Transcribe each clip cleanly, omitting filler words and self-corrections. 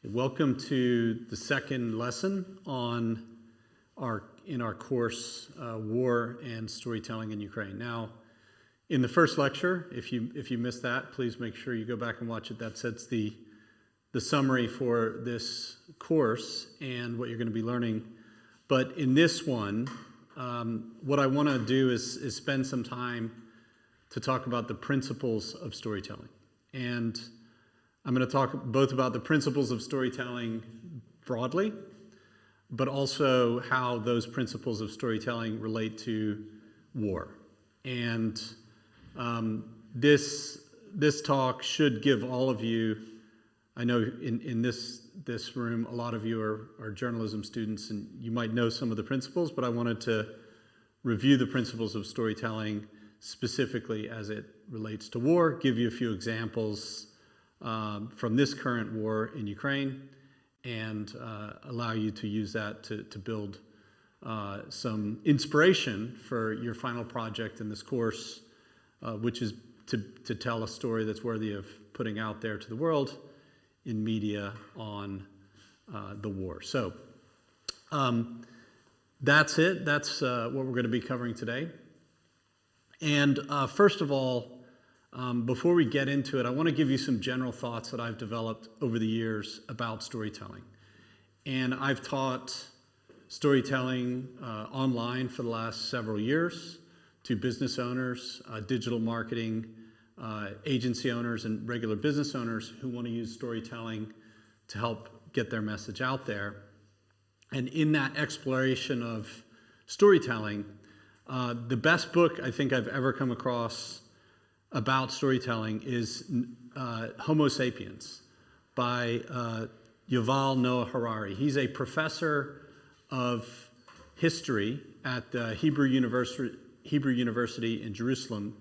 Welcome to the second lesson in our course, War and Storytelling in Ukraine. Now, in the first lecture, if you missed that, please make sure you go back and watch it. That sets the summary for this course and what you're going to be learning. But in this one, what I want to do is spend some time to talk about the principles of storytelling. And I'm going to talk both about the principles of storytelling broadly, but also how those principles of storytelling relate to war. And this talk should give all of you, I know in this room, a lot of you are journalism students, and you might know some of the principles, but I wanted to review the principles of storytelling specifically as it relates to war, give you a few examples from this current war in Ukraine, and allow you to use that to build some inspiration for your final project in this course, which is to tell a story that's worthy of putting out there to the world in media on the war. So that's it. That's what we're going to be covering today. And first of all, before we get into it, I want to give you some general thoughts that I've developed over the years about storytelling. And I've taught storytelling online for the last several years to business owners, digital marketing, agency owners, and regular business owners who want to use storytelling to help get their message out there. And in that exploration of storytelling, the best book I think I've ever come across about storytelling is Homo Sapiens by Yuval Noah Harari. He's a professor of history at the Hebrew University in Jerusalem.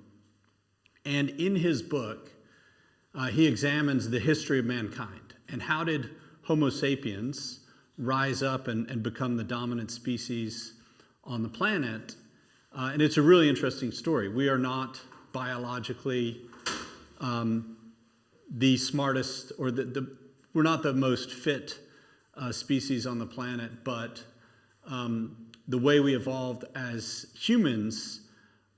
And in his book, he examines the history of mankind and how did Homo sapiens rise up and become the dominant species on the planet. And it's a really interesting story. We are not biologically the smartest, or we're not the most fit species on the planet, but the way we evolved as humans,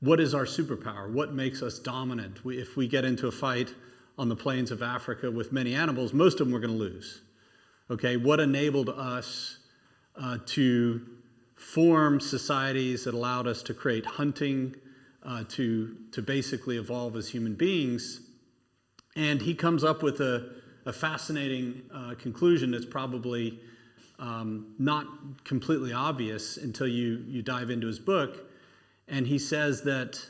what is our superpower? What makes us dominant? If we get into a fight on the plains of Africa with many animals, most of them we're going to lose. Okay, what enabled us to form societies that allowed us to create hunting, to basically evolve as human beings? And he comes up with a fascinating conclusion that's probably not completely obvious until you dive into his book. And he says that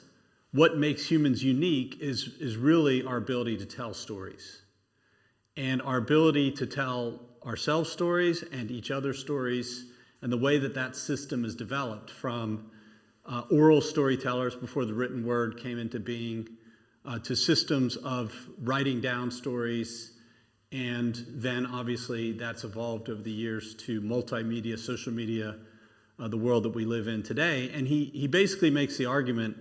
what makes humans unique is really our ability to tell stories. And our ability to tell ourselves stories and each other stories, and the way that system is developed from oral storytellers before the written word came into being, to systems of writing down stories, and then obviously that's evolved over the years to multimedia, social media, the world that we live in today. And he basically makes the argument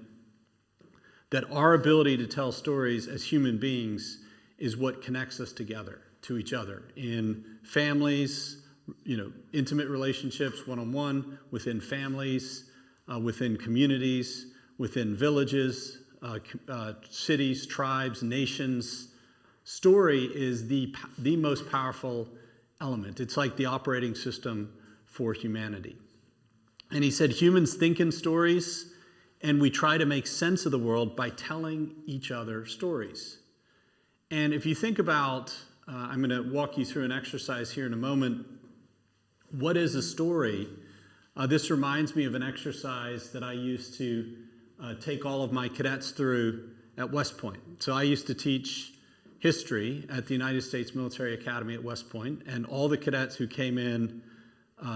that our ability to tell stories as human beings is what connects us together to each other in families, intimate relationships, one-on-one, within families, within communities, within villages, cities, tribes, nations. Story is the most powerful element. It's like the operating system for humanity. And he said humans think in stories, and we try to make sense of the world by telling each other stories. And if you think about, I'm going to walk you through an exercise here in a moment. What is a story? This reminds me of an exercise that I used to take all of my cadets through at West Point. So I used to teach history at the United States Military Academy at West Point, and all the cadets who came in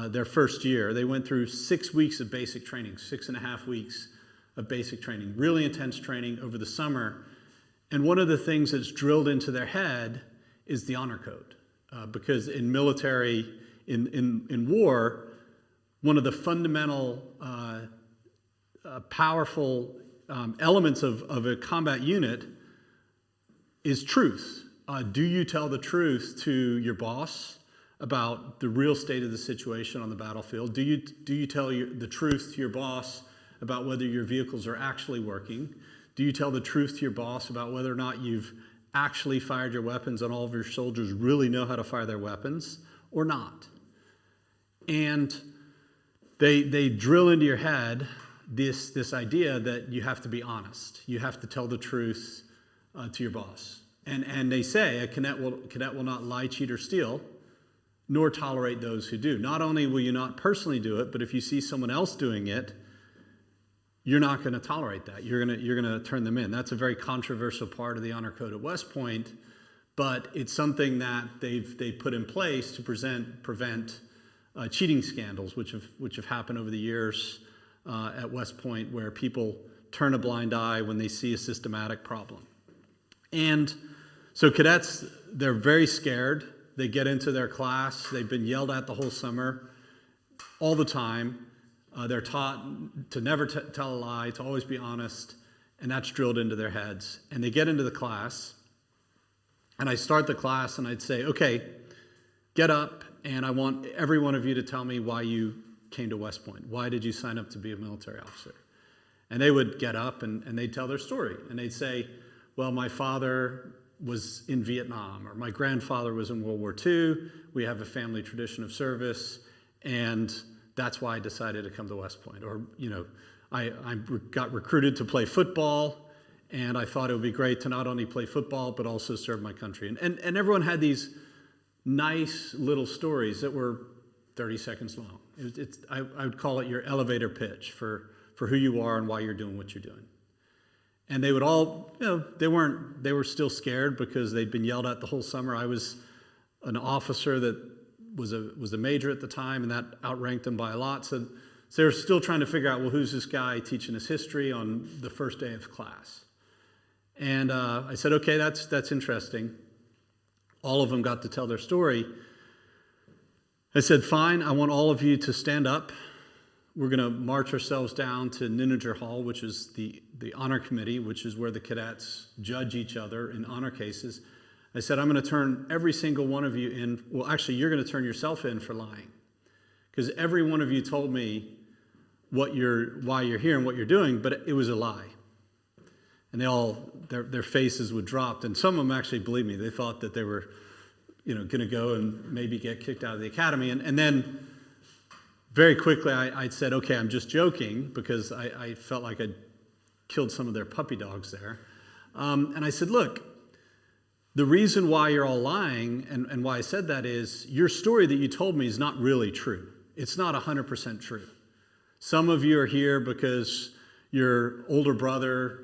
their first year, they went through 6 weeks of basic training, 6.5 weeks of basic training, really intense training over the summer. And one of the things that's drilled into their head is the honor code, because in military, in war, one of the fundamental powerful elements of a combat unit is truth. Do you tell the truth to your boss? about the real state of the situation on the battlefield? Do you tell the truth to your boss about whether your vehicles are actually working? Do you tell the truth to your boss about whether or not you've actually fired your weapons and all of your soldiers really know how to fire their weapons or not? And they drill into your head this idea that you have to be honest. You have to tell the truth to your boss. And they say a cadet will not lie, cheat, or steal, nor tolerate those who do. Not only will you not personally do it, but if you see someone else doing it, you're not going to tolerate that. You're going to turn them in. That's a very controversial part of the honor code at West Point, but it's something that they've put in place to prevent cheating scandals, which have happened over the years at West Point, where people turn a blind eye when they see a systematic problem. And so cadets, they're very scared. They get into their class. They've been yelled at the whole summer, all the time. They're taught to never tell a lie, to always be honest, and that's drilled into their heads. And they get into the class, and I start the class, and I'd say, okay, get up, and I want every one of you to tell me why you came to West Point. Why did you sign up to be a military officer? And they would get up, and they'd tell their story. And they'd say, well, my father was in Vietnam, or my grandfather was in World War II. We have a family tradition of service, and that's why I decided to come to West Point. Or, I got recruited to play football, and I thought it would be great to not only play football, but also serve my country. And everyone had these nice little stories that were 30 seconds long. I would call it your elevator pitch for who you are and why you're doing what you're doing. And they would all, they were still scared because they'd been yelled at the whole summer. I was an officer that was a major at the time, and that outranked them by a lot. So they were still trying to figure out, well, who's this guy teaching us history on the first day of class? And I said, okay, that's interesting. All of them got to tell their story. I said, fine, I want all of you to stand up. We're going to march ourselves down to Ninninger Hall, which is the honor committee, which is where the cadets judge each other in honor cases. I said, I'm going to turn every single one of you in. Well, actually, you're going to turn yourself in for lying, because every one of you told me why you're here and what you're doing, but it was a lie. And their faces would drop, and some of them actually believed me. They thought that they were, going to go and maybe get kicked out of the academy, and then very quickly I said, okay, I'm just joking, because I felt like I'd killed some of their puppy dogs there. And I said, look, the reason why you're all lying and why I said that is your story that you told me is not really true. It's not 100% true. Some of you are here because your older brother,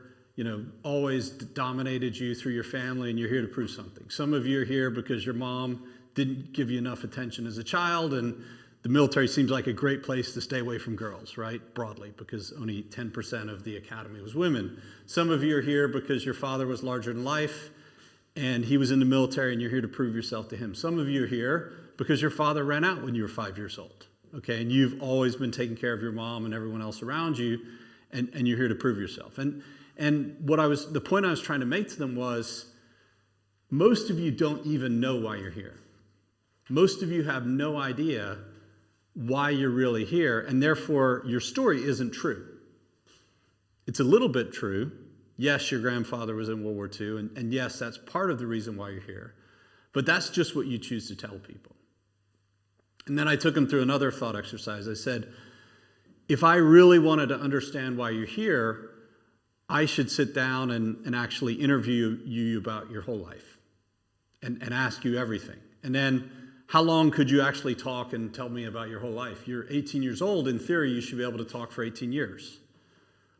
always dominated you through your family, and you're here to prove something. Some of you are here because your mom didn't give you enough attention as a child, and the military seems like a great place to stay away from girls, right? Broadly, because only 10% of the academy was women. Some of you are here because your father was larger than life, and he was in the military, and you're here to prove yourself to him. Some of you are here because your father ran out when you were 5 years old, okay? And you've always been taking care of your mom and everyone else around you, and you're here to prove yourself. And the point I was trying to make to them was, most of you don't even know why you're here. Most of you have no idea why you're really here, and therefore your story isn't true. It's a little bit true. Yes, your grandfather was in World War II, and yes, that's part of the reason why you're here. But that's just what you choose to tell people. And then I took them through another thought exercise. I said, if I really wanted to understand why you're here, I should sit down and actually interview you about your whole life and ask you everything. And then how long could you actually talk and tell me about your whole life? You're 18 years old. In theory, you should be able to talk for 18 years.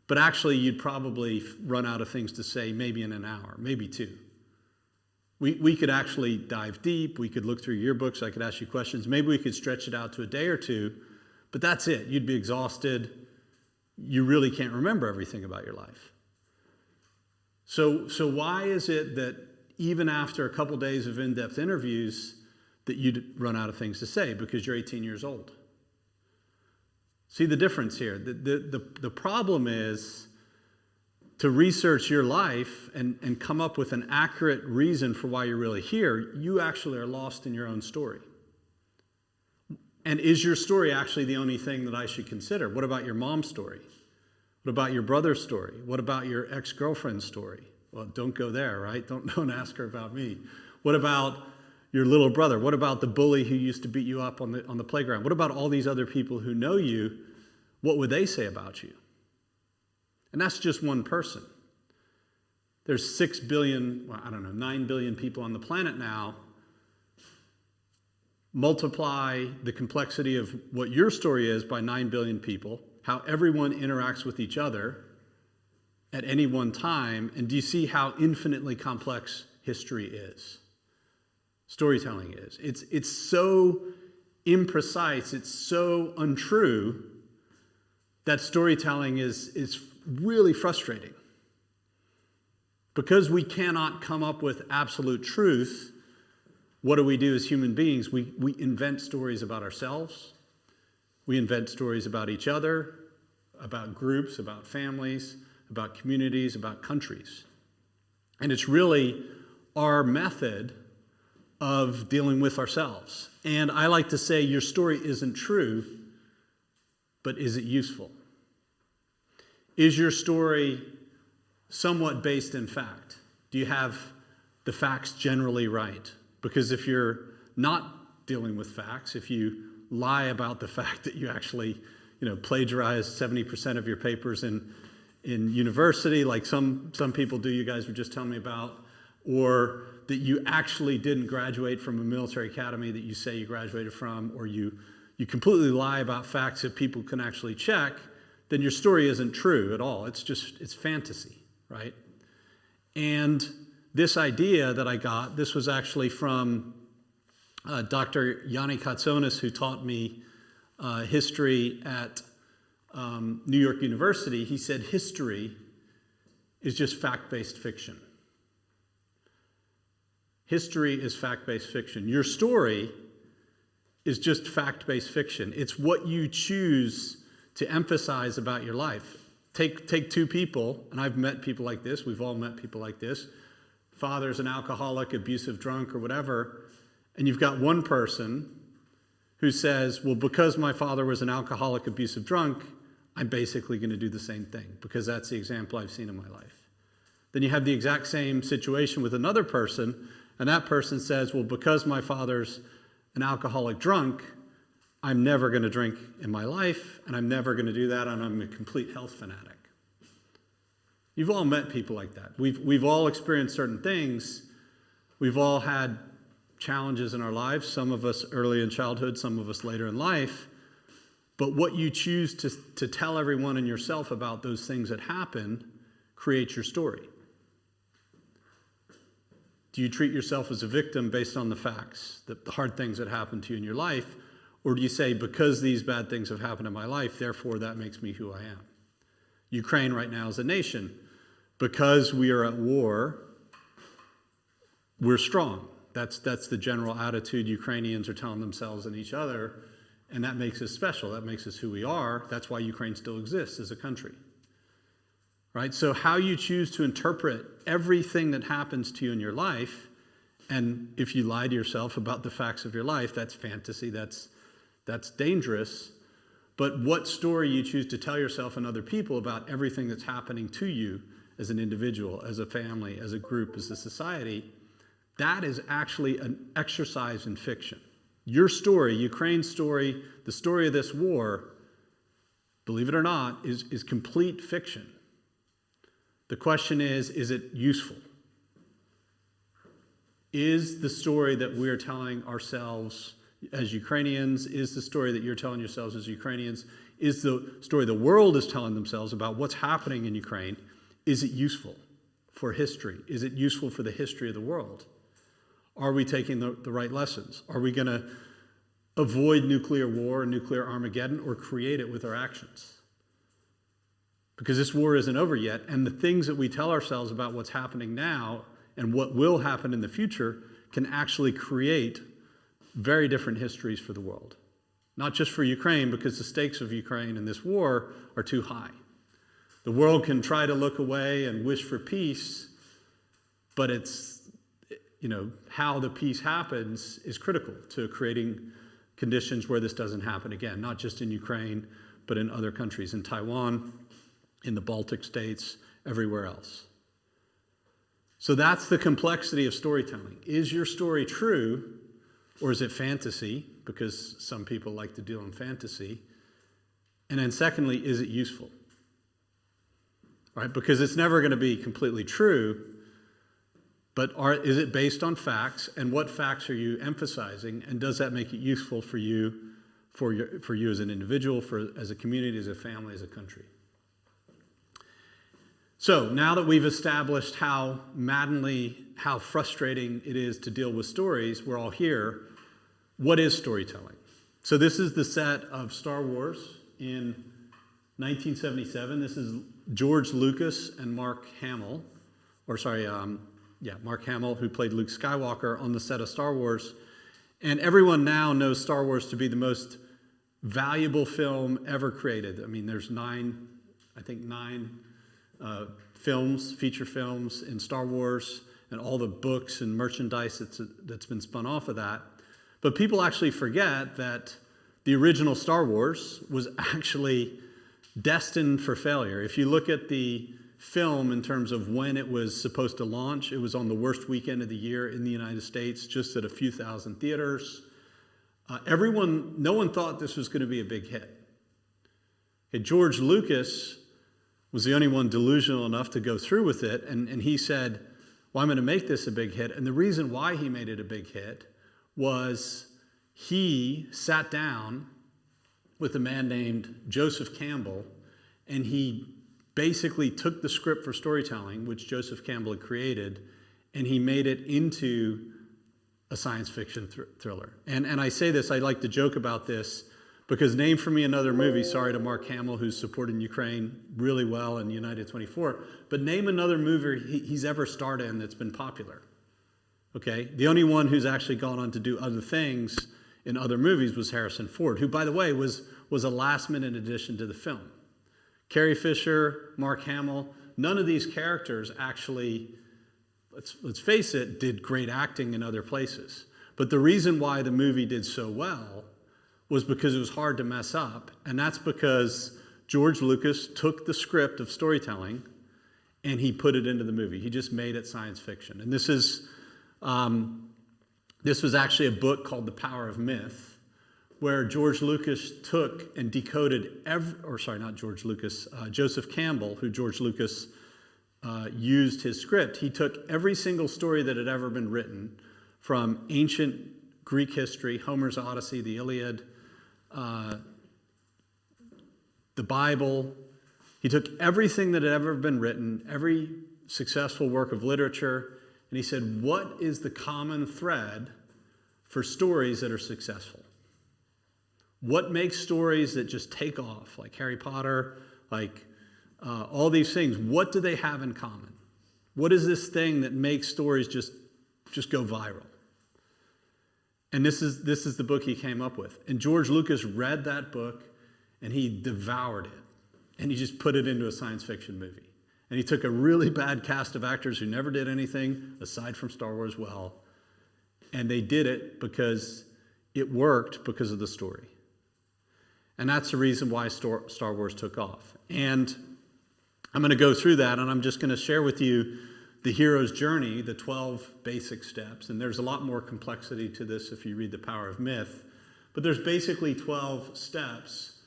But actually, you'd probably run out of things to say maybe in an hour, maybe two. We could actually dive deep. We could look through your books. I could ask you questions. Maybe we could stretch it out to a day or two. But that's it. You'd be exhausted. You really can't remember everything about your life. So why is it that even after a couple days of in-depth interviews that you'd run out of things to say? Because you're 18 years old. See the difference here. The problem is to research your life and come up with an accurate reason for why you're really here. You actually are lost in your own story. And is your story actually the only thing that I should consider? What about your mom's story? What about your brother's story? What about your ex-girlfriend's story? Well, don't go there, right? Don't ask her about me. What about your little brother? What about the bully who used to beat you up on the playground? What about all these other people who know you? What would they say about you? And that's just one person. There's 6 billion, 9 billion people on the planet now. Multiply the complexity of what your story is by 9 billion people, how everyone interacts with each other at any one time, and do you see how infinitely complex history is? Storytelling is. It's so imprecise, it's so untrue that storytelling is really frustrating. Because we cannot come up with absolute truth, what do we do as human beings? We invent stories about ourselves. We invent stories about each other, about groups, about families, about communities, about countries. And it's really our method of dealing with ourselves. And I like to say your story isn't true, but is it useful? Is your story somewhat based in fact? Do you have the facts generally right? Because if you're not dealing with facts, if you lie about the fact that you actually, plagiarized 70% of your papers in university, like some people do, you guys were just telling me about, or that you actually didn't graduate from a military academy that you say you graduated from, or you completely lie about facts that people can actually check, then your story isn't true at all. It's fantasy, right? And this idea that I got, this was actually from Dr. Yanni Katsonis, who taught me history at New York University. He said history is just fact-based fiction. History is fact-based fiction. Your story is just fact-based fiction. It's what you choose to emphasize about your life. Take two people, and I've met people like this. We've all met people like this. Father's an alcoholic, abusive drunk, or whatever, and you've got one person who says, well, because my father was an alcoholic, abusive drunk, I'm basically going to do the same thing because that's the example I've seen in my life. Then you have the exact same situation with another person, and that person says, well, because my father's an alcoholic drunk, I'm never going to drink in my life, and I'm never going to do that, and I'm a complete health fanatic. You've all met people like that. We've all experienced certain things. We've all had challenges in our lives, some of us early in childhood, some of us later in life. But what you choose to tell everyone and yourself about those things that happen creates your story. Do you treat yourself as a victim based on the facts, the hard things that happen to you in your life? Or do you say, because these bad things have happened in my life, therefore that makes me who I am? Ukraine right now is a nation. Because we are at war, we're strong. That's the general attitude Ukrainians are telling themselves and each other, and that makes us special. That makes us who we are. That's why Ukraine still exists as a country. Right? So how you choose to interpret everything that happens to you in your life, and if you lie to yourself about the facts of your life, that's fantasy, that's dangerous. But what story you choose to tell yourself and other people about everything that's happening to you as an individual, as a family, as a group, as a society, that is actually an exercise in fiction. Your story, Ukraine's story, the story of this war, believe it or not, is complete fiction. The question is it useful? Is the story that we're telling ourselves as Ukrainians, is the story that you're telling yourselves as Ukrainians, is the story the world is telling themselves about what's happening in Ukraine, is it useful for history? Is it useful for the history of the world? Are we taking the right lessons? Are we going to avoid nuclear war and nuclear Armageddon, or create it with our actions? Because this war isn't over yet, and the things that we tell ourselves about what's happening now and what will happen in the future can actually create very different histories for the world. Not just for Ukraine, because the stakes of Ukraine in this war are too high. The world can try to look away and wish for peace, but it's, how the peace happens is critical to creating conditions where this doesn't happen again, not just in Ukraine, but in other countries, in Taiwan, in the Baltic states, everywhere else. So that's the complexity of storytelling. Is your story true, or is it fantasy? Because some people like to deal in fantasy. And then secondly, is it useful? Right? Because it's never going to be completely true, but is it based on facts, and what facts are you emphasizing, and does that make it useful for you, for you as an individual, as a community, as a family, as a country? So now that we've established how frustrating it is to deal with stories, we're all here. What is storytelling? So this is the set of Star Wars in 1977. This is George Lucas and Mark Hamill, Mark Hamill, who played Luke Skywalker on the set of Star Wars. And everyone now knows Star Wars to be the most valuable film ever created. I mean, there's nine films, feature films in Star Wars, and all the books and merchandise that's been spun off of that. But people actually forget that the original Star Wars was actually destined for failure. If you look at the film in terms of when it was supposed to launch, it was on the worst weekend of the year in the United States, just at a few thousand theaters. No one thought this was going to be a big hit. Okay, George Lucas was the only one delusional enough to go through with it, and he said, well, I'm going to make this a big hit. And the reason why he made it a big hit was he sat down with a man named Joseph Campbell, and he basically took the script for storytelling, which Joseph Campbell had created, and he made it into a science fiction thriller. And I say this, I like to joke about this, because name for me another movie, sorry to Mark Hamill, who's supporting Ukraine really well in United 24, but name another movie he's ever starred in that's been popular. Okay? The only one who's actually gone on to do other things in other movies was Harrison Ford, who, by the way, was a last-minute addition to the film. Carrie Fisher, Mark Hamill, none of these characters actually, let's face it, did great acting in other places. But the reason why the movie did so well was because it was hard to mess up, and that's because George Lucas took the script of storytelling and he put it into the movie. He just made it science fiction. And this was actually a book called The Power of Myth, where George Lucas took and decoded Joseph Campbell, who George Lucas used his script. He took every single story that had ever been written from ancient Greek history, Homer's Odyssey, the Iliad, the Bible. He took everything that had ever been written, every successful work of literature, and he said, what is the common thread for stories that are successful? What makes stories that just take off, like Harry Potter, like all these things, what do they have in common? What is this thing that makes stories just go viral? And this is the book he came up with. And George Lucas read that book, and he devoured it. And he just put it into a science fiction movie. And he took a really bad cast of actors who never did anything aside from Star Wars well, and they did it because it worked because of the story. And that's the reason why Star Wars took off. And I'm going to go through that, and I'm just going to share with you the hero's journey, the 12 basic steps. And there's a lot more complexity to this if you read The Power of Myth. But there's basically 12 steps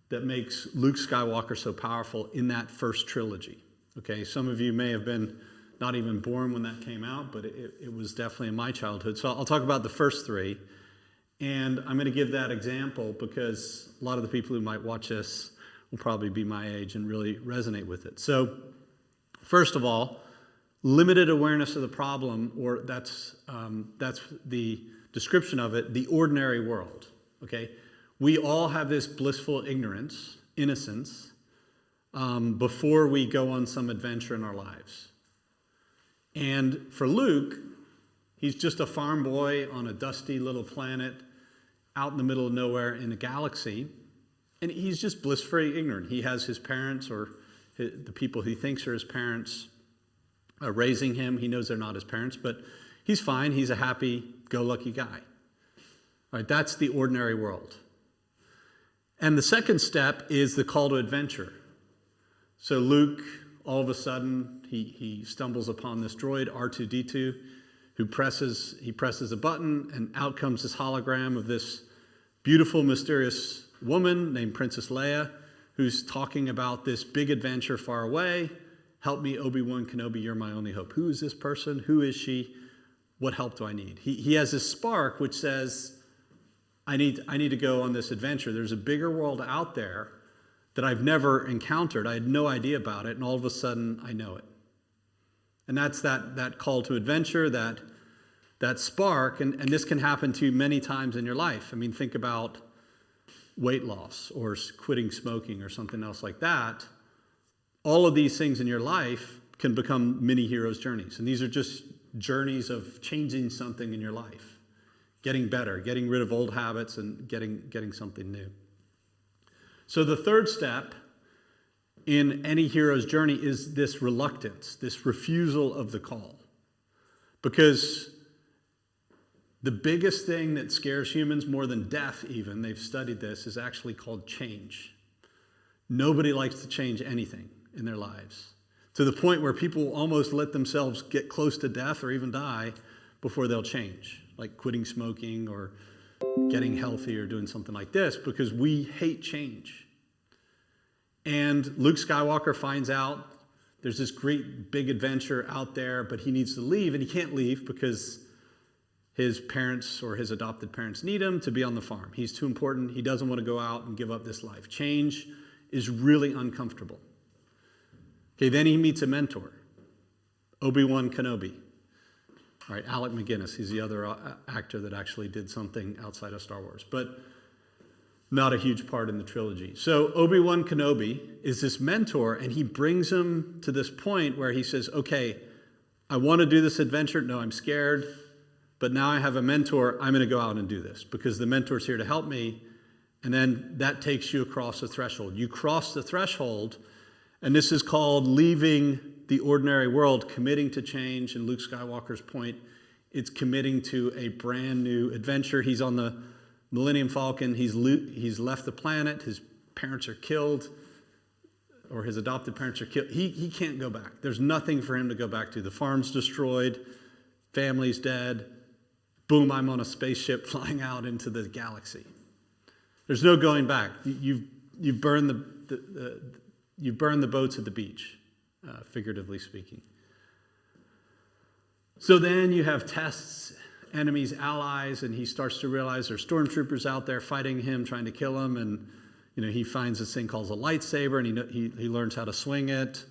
that makes Luke Skywalker so powerful in that first trilogy. Okay, some of you may have been not even born when that came out, but it was definitely in my childhood. So I'll talk about the first three. And I'm going to give that example because a lot of the people who might watch this will probably be my age and really resonate with it. So first of all, limited awareness of the problem, or that's the description of it, the ordinary world. Okay, we all have this blissful ignorance, innocence, before we go on some adventure in our lives. And for Luke, he's just a farm boy on a dusty little planet out in the middle of nowhere in a galaxy, and he's just blissfully ignorant. He has his parents, or the people he thinks are his parents, raising him. He knows they're not his parents, but he's fine. He's a happy-go-lucky guy. All right, that's the ordinary world. And the second step is the call to adventure. So Luke, all of a sudden, he stumbles upon this droid, R2-D2, who presses a button, and out comes this hologram of this beautiful, mysterious woman named Princess Leia, who's talking about this big adventure far away. Help me, Obi-Wan Kenobi, you're my only hope. Who is this person? Who is she? What help do I need? He has this spark which says, I need to go on this adventure. There's a bigger world out there that I've never encountered. I had no idea about it, and all of a sudden I know it. And that's that call to adventure, that spark, and this can happen to you many times in your life. I mean, think about weight loss or quitting smoking or something else like that. All of these things in your life can become mini heroes' journeys. And these are just journeys of changing something in your life, getting better, getting rid of old habits and getting something new. So the third step in any hero's journey is this reluctance, this refusal of the call. Because the biggest thing that scares humans more than death even, they've studied this, is actually called change. Nobody likes to change anything in their lives, to the point where people almost let themselves get close to death or even die before they'll change, like quitting smoking or getting healthy or doing something like this, because we hate change. And Luke Skywalker finds out there's this great big adventure out there, but he needs to leave, and he can't leave because his parents or his adopted parents need him to be on the farm. He's too important. He doesn't want to go out and give up this life. Change is really uncomfortable. Okay, then he meets a mentor, Obi-Wan Kenobi. All right, Alec McGinnis, he's the other actor that actually did something outside of Star Wars, but not a huge part in the trilogy. So Obi-Wan Kenobi is this mentor, and he brings him to this point where he says, okay, I want to do this adventure. No, I'm scared, but now I have a mentor. I'm going to go out and do this because the mentor's here to help me. And then that takes you across the threshold. You cross the threshold, and this is called leaving the ordinary world, committing to change. In Luke Skywalker's point, it's committing to a brand new adventure. He's on the Millennium Falcon. He's left the planet. His parents are killed, or his adopted parents are killed. He can't go back. There's nothing for him to go back to. The farm's destroyed. Family's dead. Boom, I'm on a spaceship flying out into the galaxy. There's no going back. You've burned the boats at the beach, figuratively speaking. So then you have tests, enemies, allies, and he starts to realize there's stormtroopers out there fighting him, trying to kill him, and he finds this thing called a lightsaber, and he learns how to swing it.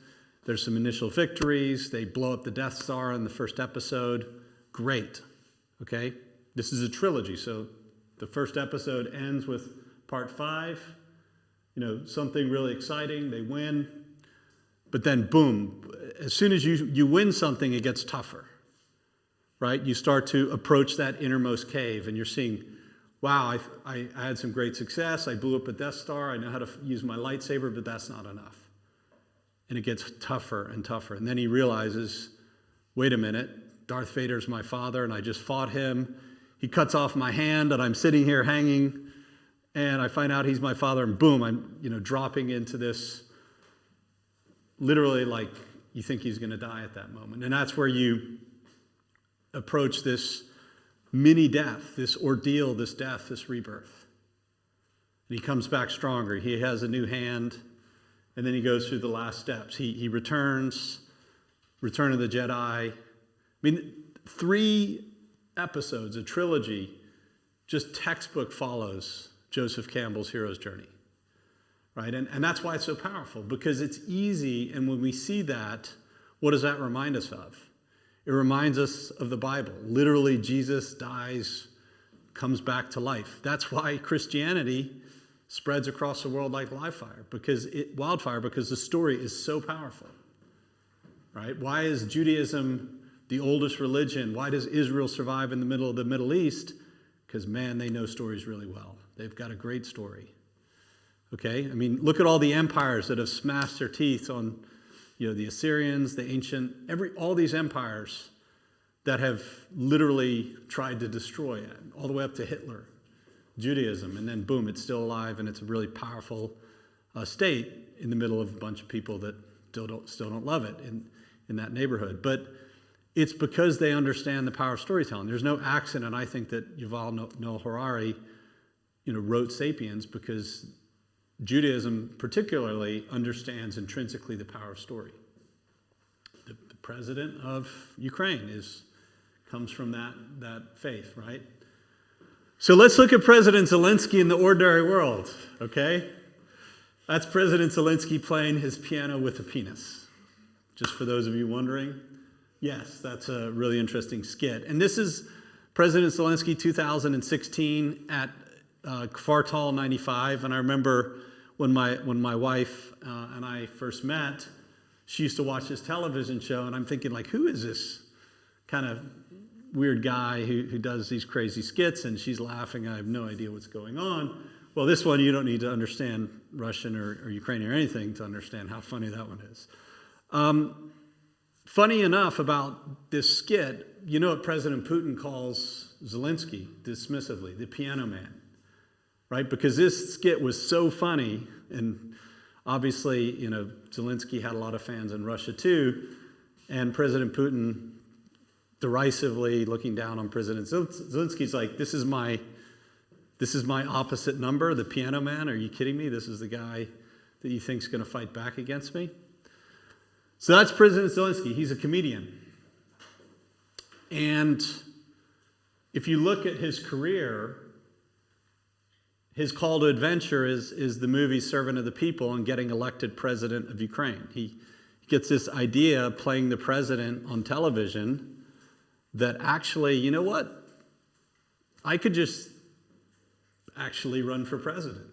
There's some initial victories. They blow up the Death Star in the first episode. Great. Okay? This is a trilogy, so the first episode ends with part 5. Something really exciting. They win. But then, boom, as soon as you win something, it gets tougher. Right? You start to approach that innermost cave, and you're seeing, wow, I had some great success. I blew up a Death Star. I know how to use my lightsaber, but that's not enough. And it gets tougher and tougher. And then he realizes, wait a minute, Darth Vader's my father, and I just fought him. He cuts off my hand, and I'm sitting here hanging, and I find out he's my father, and boom, I'm dropping into this, literally like you think he's going to die at that moment. And that's where you approach this mini death, this ordeal, this death, this rebirth. And he comes back stronger. He has a new hand, and then he goes through the last steps. He returns, Return of the Jedi. I mean, 3 episodes, a trilogy, just textbook follows Joseph Campbell's hero's journey, right? And that's why it's so powerful, because it's easy, and when we see that, what does that remind us of? It reminds us of the Bible. Literally, Jesus dies, comes back to life. That's why Christianity spreads across the world like wildfire, because the story is so powerful, right? Why is Judaism the oldest religion? Why does Israel survive in the middle of the Middle East? Because, man, they know stories really well. They've got a great story. Okay? I mean, look at all the empires that have smashed their teeth on, the Assyrians, the ancient, all these empires that have literally tried to destroy it, all the way up to Hitler. Judaism, and then boom, it's still alive, and it's a really powerful state in the middle of a bunch of people that still don't love it in that neighborhood. But it's because they understand the power of storytelling. There's no accident, I think, that Yuval Noah Harari, wrote *Sapiens*, because Judaism particularly understands intrinsically the power of story. The president of Ukraine comes from that faith, right? So let's look at President Zelensky in the ordinary world, okay? That's President Zelensky playing his piano with a penis. Just for those of you wondering, yes, that's a really interesting skit. And this is President Zelensky 2016 at Kvartal 95. And I remember when my wife and I first met, she used to watch this television show, and I'm thinking, like, who is this kind of weird guy who does these crazy skits? And she's laughing. I have no idea what's going on. Well, this one, you don't need to understand Russian or Ukrainian or anything to understand how funny that one is. Funny enough about this skit, you know what President Putin calls Zelensky dismissively? The piano man, right? Because this skit was so funny, and obviously, Zelensky had a lot of fans in Russia too, and President Putin derisively looking down on President Zelensky's like, this is my opposite number, the piano man. Are you kidding me? This is the guy that you think's going to fight back against me? So that's President Zelensky. He's a comedian. And if you look at his career, his call to adventure is the movie Servant of the People and getting elected president of Ukraine. He gets this idea of playing the president on television that actually, you know what? I could just actually run for president.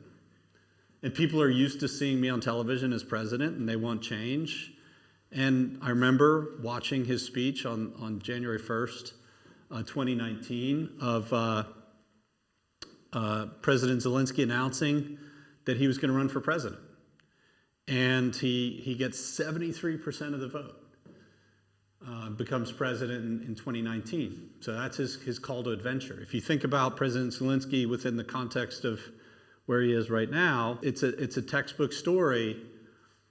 And people are used to seeing me on television as president, and they want change. And I remember watching his speech on January 1st, 2019, of President Zelensky announcing that he was going to run for president. And he gets 73% of the vote, becomes president in 2019. So that's his call to adventure. If you think about President Zelensky within the context of where he is right now, it's a textbook story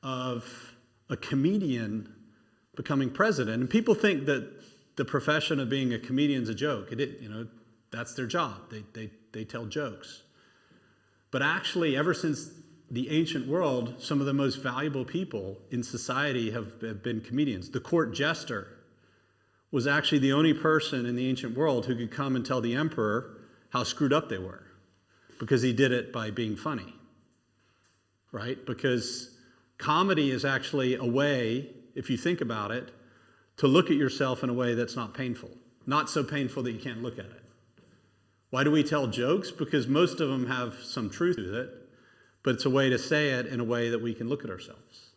of a comedian becoming president. And people think that the profession of being a comedian is a joke. That's their job. They tell jokes. But actually, ever since the ancient world, some of the most valuable people in society have been comedians. The court jester was actually the only person in the ancient world who could come and tell the emperor how screwed up they were, because he did it by being funny, right? Because comedy is actually a way, if you think about it, to look at yourself in a way that's not painful. Not so painful that you can't look at it. Why do we tell jokes? Because most of them have some truth to it, but it's a way to say it in a way that we can look at ourselves.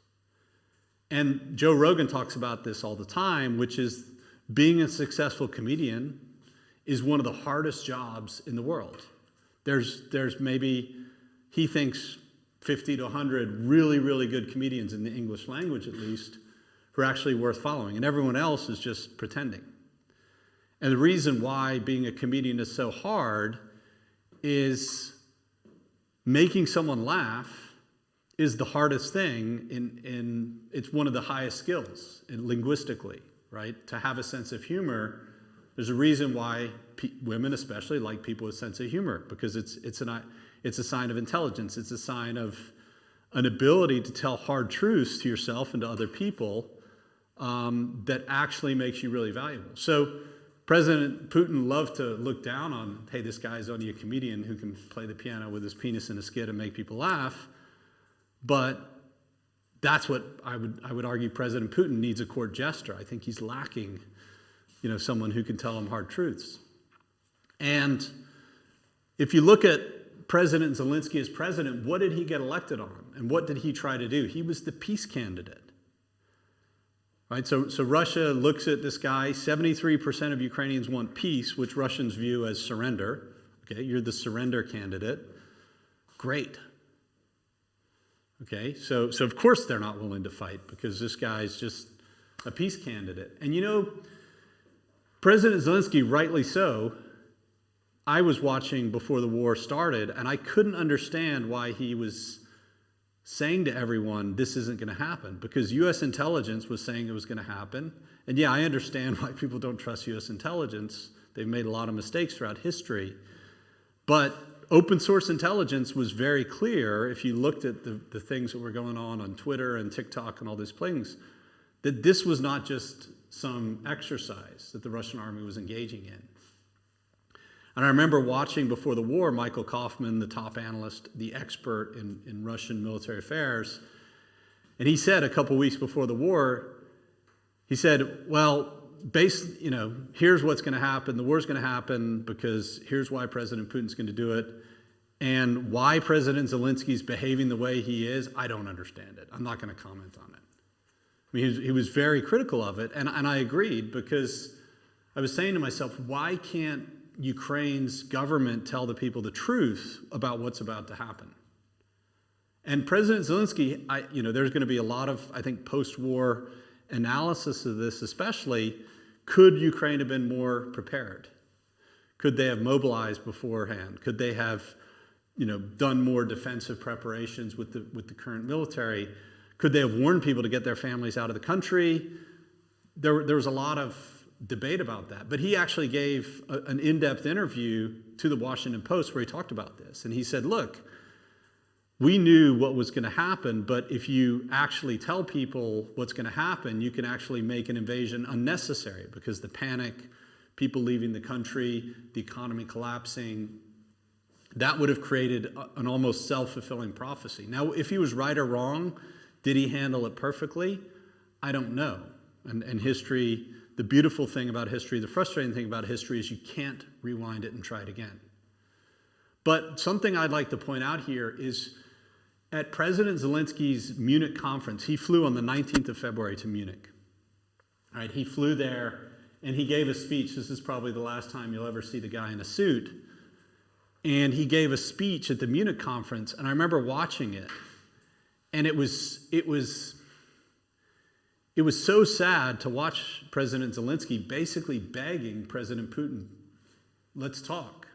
And Joe Rogan talks about this all the time, which is being a successful comedian is one of the hardest jobs in the world. There's maybe, he thinks, 50 to 100 really, really good comedians in the English language, at least, who are actually worth following. And everyone else is just pretending. And the reason why being a comedian is so hard is making someone laugh is the hardest thing. It's one of the highest skills linguistically, right? To have a sense of humor, there's a reason why women especially like people with a sense of humor, because it's a sign of intelligence. It's a sign of an ability to tell hard truths to yourself and to other people that actually makes you really valuable. So President Putin loved to look down on, hey, this guy's only a comedian who can play the piano with his penis in a skit and make people laugh. But that's what I would argue President Putin needs, a court jester. I think he's lacking, someone who can tell him hard truths. And if you look at President Zelensky as president, what did he get elected on? And what did he try to do? He was the peace candidate. Right? So Russia looks at this guy. 73% of Ukrainians want peace, which Russians view as surrender. Okay, you're the surrender candidate. Great. Okay, so of course they're not willing to fight, because this guy's just a peace candidate. And President Zelensky, rightly so, I was watching before the war started, and I couldn't understand why he was saying to everyone, this isn't going to happen, because U.S. intelligence was saying it was going to happen. And yeah, I understand why people don't trust U.S. intelligence. They've made a lot of mistakes throughout history. But open source intelligence was very clear, if you looked at the things that were going on Twitter and TikTok and all these things, that this was not just some exercise that the Russian army was engaging in. And I remember watching before the war, Michael Kaufman, the top analyst, the expert in Russian military affairs, and he said a couple weeks before the war, he said, well, here's what's going to happen. The war's going to happen because here's why President Putin's going to do it. And why President Zelensky's behaving the way he is, I don't understand it. I'm not going to comment on it. I mean, he was very critical of it, and I agreed, because I was saying to myself, why can't Ukraine's government tell the people the truth about what's about to happen? And President Zelensky, there's going to be a lot of, I think, post-war analysis of this, especially, could Ukraine have been more prepared? Could they have mobilized beforehand? Could they have, done more defensive preparations with the current military? Could they have warned people to get their families out of the country? There was a lot of debate about that. But he actually gave an in-depth interview to the Washington Post where he talked about this. And he said, look, we knew what was going to happen, but if you actually tell people what's going to happen, you can actually make an invasion unnecessary, because the panic, people leaving the country, the economy collapsing, that would have created an almost self-fulfilling prophecy. Now, if he was right or wrong, did he handle it perfectly? I don't know. And history, the beautiful thing about history, the frustrating thing about history is you can't rewind it and try it again. But something I'd like to point out here is at President Zelensky's Munich conference, he flew on the 19th of February to Munich. All right, he flew there and he gave a speech. This is probably the last time you'll ever see the guy in a suit. And he gave a speech at the Munich conference, and I remember watching it. And it was so sad to watch President Zelensky basically begging President Putin, let's talk,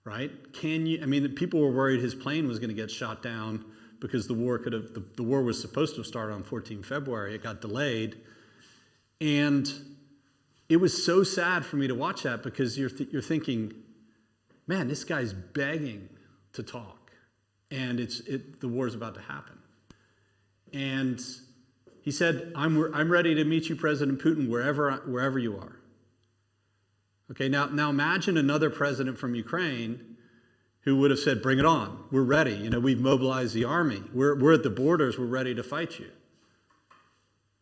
right? People were worried his plane was going to get shot down because the war was supposed to have started on 14 February. It got delayed. And it was so sad for me to watch that, because you're thinking, man, this guy's begging to talk. And the war's about to happen. And he said, I'm ready to meet you, President Putin, wherever you are. Okay, now imagine another president from Ukraine who would have said, bring it on. We're ready. We've mobilized the army. We're at the borders. We're ready to fight you.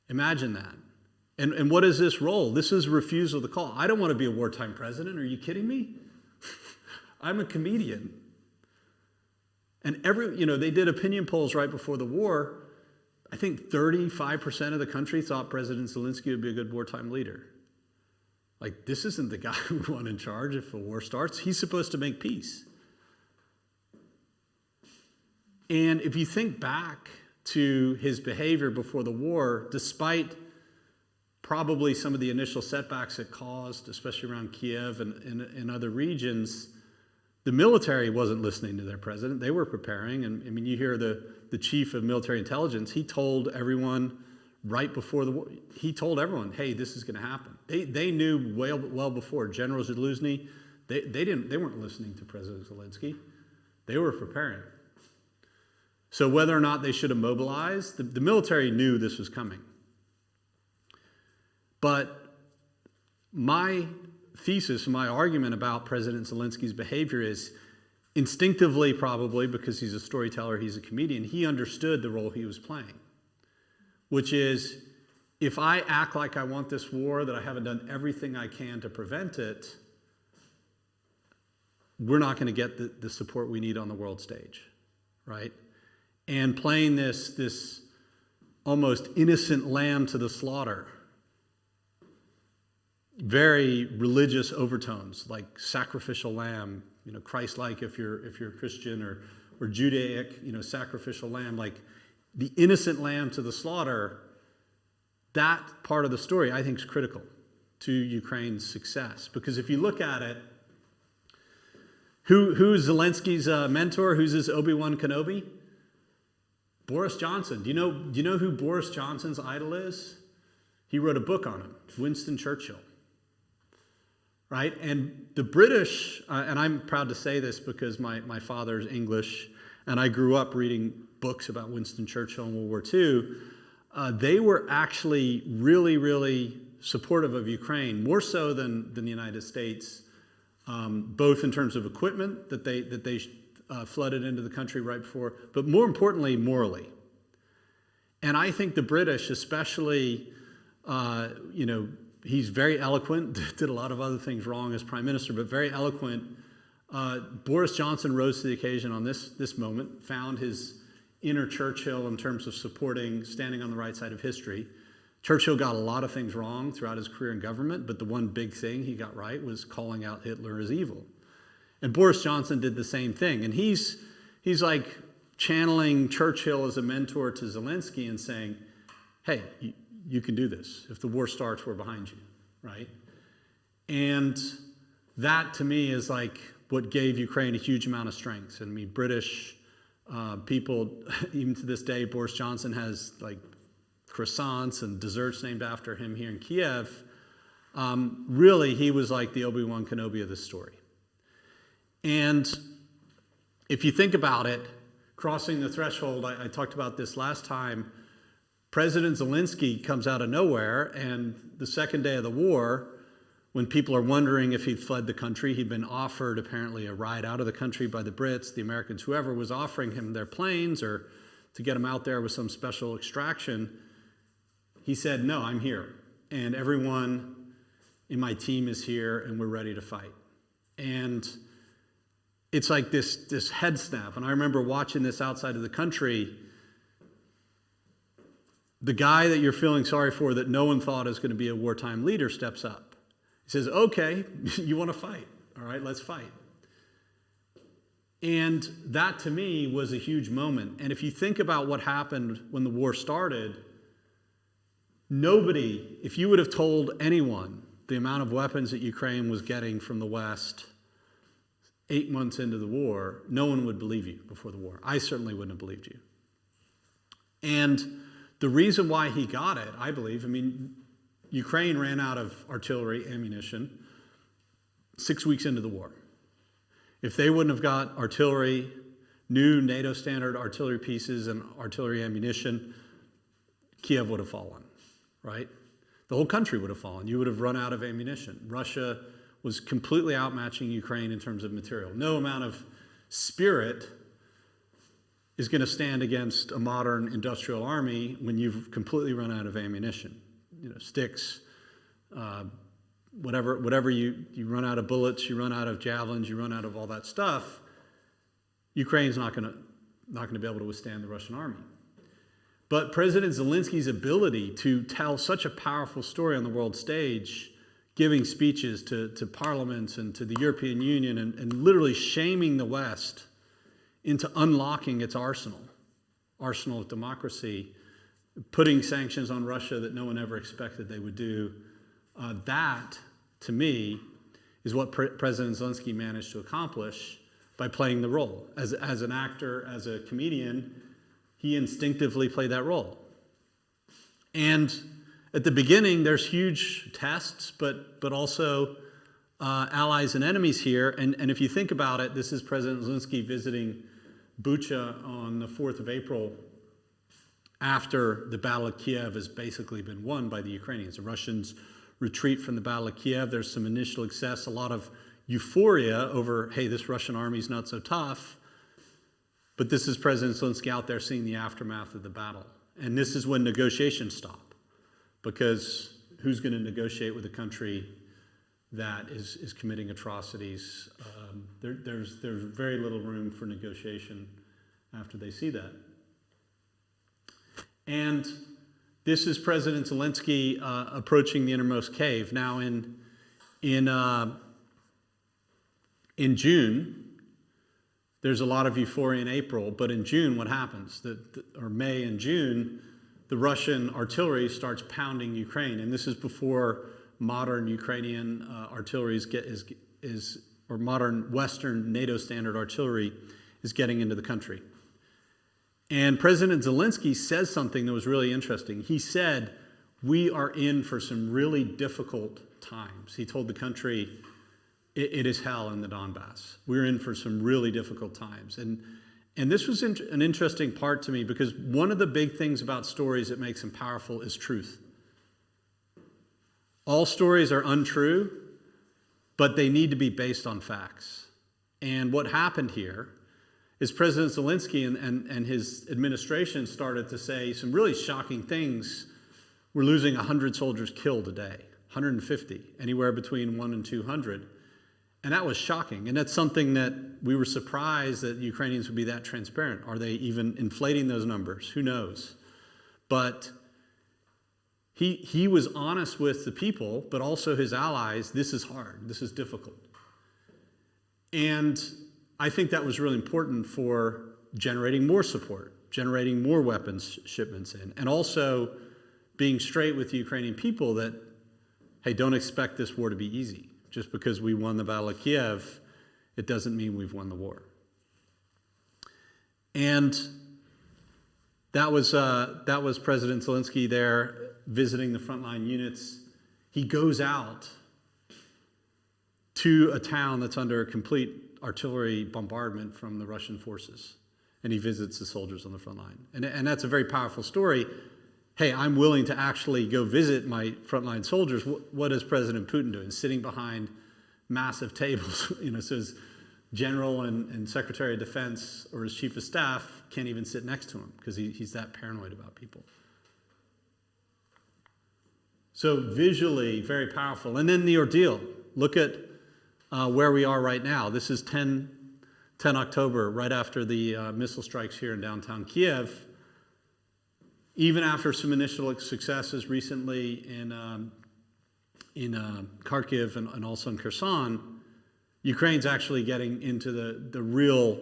Imagine that. And what is this role? This is refusal to call. I don't want to be a wartime president. Are you kidding me? I'm a comedian. And they did opinion polls right before the war. I think 35% of the country thought President Zelensky would be a good wartime leader. Like, this isn't the guy we want in charge if a war starts. He's supposed to make peace. And if you think back to his behavior before the war, despite probably some of the initial setbacks it caused, especially around Kiev and other regions, the military wasn't listening to their president. They were preparing. And you hear the chief of military intelligence, he told everyone right before the war, he told everyone, hey, this is going to happen. They knew well before. General Zielinski, they weren't listening to President Zelensky. They were preparing. So whether or not they should have mobilized, the military knew this was coming. But my thesis, my argument about President Zelensky's behavior is instinctively, probably because he's a storyteller, he's a comedian, he understood the role he was playing, which is, if I act like I want this war, that I haven't done everything I can to prevent it, we're not going to get the support we need on the world stage, right? And playing this almost innocent lamb to the slaughter, very religious overtones, like sacrificial lamb, Christ-like if you're a Christian, or Judaic, sacrificial lamb, like the innocent lamb to the slaughter. That part of the story, I think, is critical to Ukraine's success. Because if you look at it, Who's Zelensky's mentor? Who's his Obi-Wan Kenobi? Boris Johnson. Do you know who Boris Johnson's idol is? He wrote a book on him, Winston Churchill. Right? And the British, and I'm proud to say this because my father's English, and I grew up reading books about Winston Churchill in World War II. They were actually really, really supportive of Ukraine, more so than the United States, both in terms of equipment that they flooded into the country right before, but more importantly, morally. And I think the British, especially, he's very eloquent, did a lot of other things wrong as prime minister, but very eloquent. Boris Johnson rose to the occasion on this moment, found his inner Churchill in terms of standing on the right side of history. Churchill got a lot of things wrong throughout his career in government, but the one big thing he got right was calling out Hitler as evil. And Boris Johnson did the same thing. And he's like channeling Churchill as a mentor to Zelensky and saying, hey, you can do this. If the war starts, we're behind you, right? And that, to me, is like what gave Ukraine a huge amount of strength. I mean, British people, even to this day, Boris Johnson has like croissants and desserts named after him here in Kiev. Really, he was like the Obi-Wan Kenobi of this story. And if you think about it, crossing the threshold, I talked about this last time, President Zelensky comes out of nowhere, and the second day of the war, when people are wondering if he'd fled the country, he'd been offered apparently a ride out of the country by the Brits, the Americans, whoever was offering him their planes or to get him out there with some special extraction. He said, no, I'm here. And everyone in my team is here, and we're ready to fight. And it's like this head snap. And I remember watching this outside of the country. The guy that you're feeling sorry for that no one thought is going to be a wartime leader steps up. He says, okay, you want to fight. All right, let's fight. And that, to me, was a huge moment. And if you think about what happened when the war started, nobody, if you would have told anyone the amount of weapons that Ukraine was getting from the West 8 months into the war, no one would believe you before the war. I certainly wouldn't have believed you. And the reason why he got it, I believe, Ukraine ran out of artillery ammunition 6 weeks into the war. If they wouldn't have got artillery, new NATO standard artillery pieces and artillery ammunition, Kiev would have fallen, right? The whole country would have fallen. You would have run out of ammunition. Russia was completely outmatching Ukraine in terms of material. No amount of spirit is going to stand against a modern industrial army when you've completely run out of ammunition. Sticks, whatever you run out of bullets, you run out of javelins, you run out of all that stuff. Ukraine's not going to be able to withstand the Russian army. But President Zelensky's ability to tell such a powerful story on the world stage, giving speeches to parliaments and to the European Union and literally shaming the West into unlocking its arsenal of democracy, putting sanctions on Russia that no one ever expected they would do, that, to me, is what President Zelensky managed to accomplish by playing the role. As an actor, as a comedian, he instinctively played that role. And at the beginning, there's huge tests, but also allies and enemies here. And if you think about it, this is President Zelensky visiting Bucha on the 4th of April after the Battle of Kiev has basically been won by the Ukrainians. The Russians retreat from the Battle of Kiev. There's some initial success, a lot of euphoria over, hey, this Russian army's not so tough. But this is President Zelensky out there seeing the aftermath of the battle. And this is when negotiations stop. Because who's going to negotiate with a country that is committing atrocities? There's very little room for negotiation after they see that. And this is President Zelensky approaching the innermost cave. Now, in June, there's a lot of euphoria in April, but in June, what happens? Or May and June, the Russian artillery starts pounding Ukraine, and this is before modern Ukrainian artillery is or modern Western NATO standard artillery is getting into the country. And President Zelensky says something that was really interesting. He said, we are in for some really difficult times. He told the country, it is hell in the Donbass. We're in for some really difficult times. And this was an interesting part to me, because one of the big things about stories that makes them powerful is truth. All stories are untrue, but they need to be based on facts. And what happened here is President Zelensky and his administration started to say some really shocking things. We're losing 100 soldiers killed a day, 150, anywhere between 1 and 200. And that was shocking. And that's something that we were surprised that Ukrainians would be that transparent. Are they even inflating those numbers? Who knows? But he was honest with the people, but also his allies. This is hard. This is difficult. And I think that was really important for generating more support, generating more weapons shipments in, and also being straight with the Ukrainian people that, hey, don't expect this war to be easy. Just because we won the Battle of Kiev, it doesn't mean we've won the war. And that was President Zelensky there visiting the frontline units. He goes out to a town that's under complete artillery bombardment from the Russian forces, and he visits the soldiers on the front line. And that's a very powerful story. Hey, I'm willing to actually go visit my frontline soldiers. What is President Putin doing? Sitting behind massive tables, so his general and secretary of defense or his chief of staff can't even sit next to him because he's that paranoid about people. So visually, very powerful. And then the ordeal. Look at where we are right now. This is 10 October, right after the missile strikes here in downtown Kiev. Even after some initial successes recently in Kharkiv and also in Kherson, Ukraine's actually getting into the real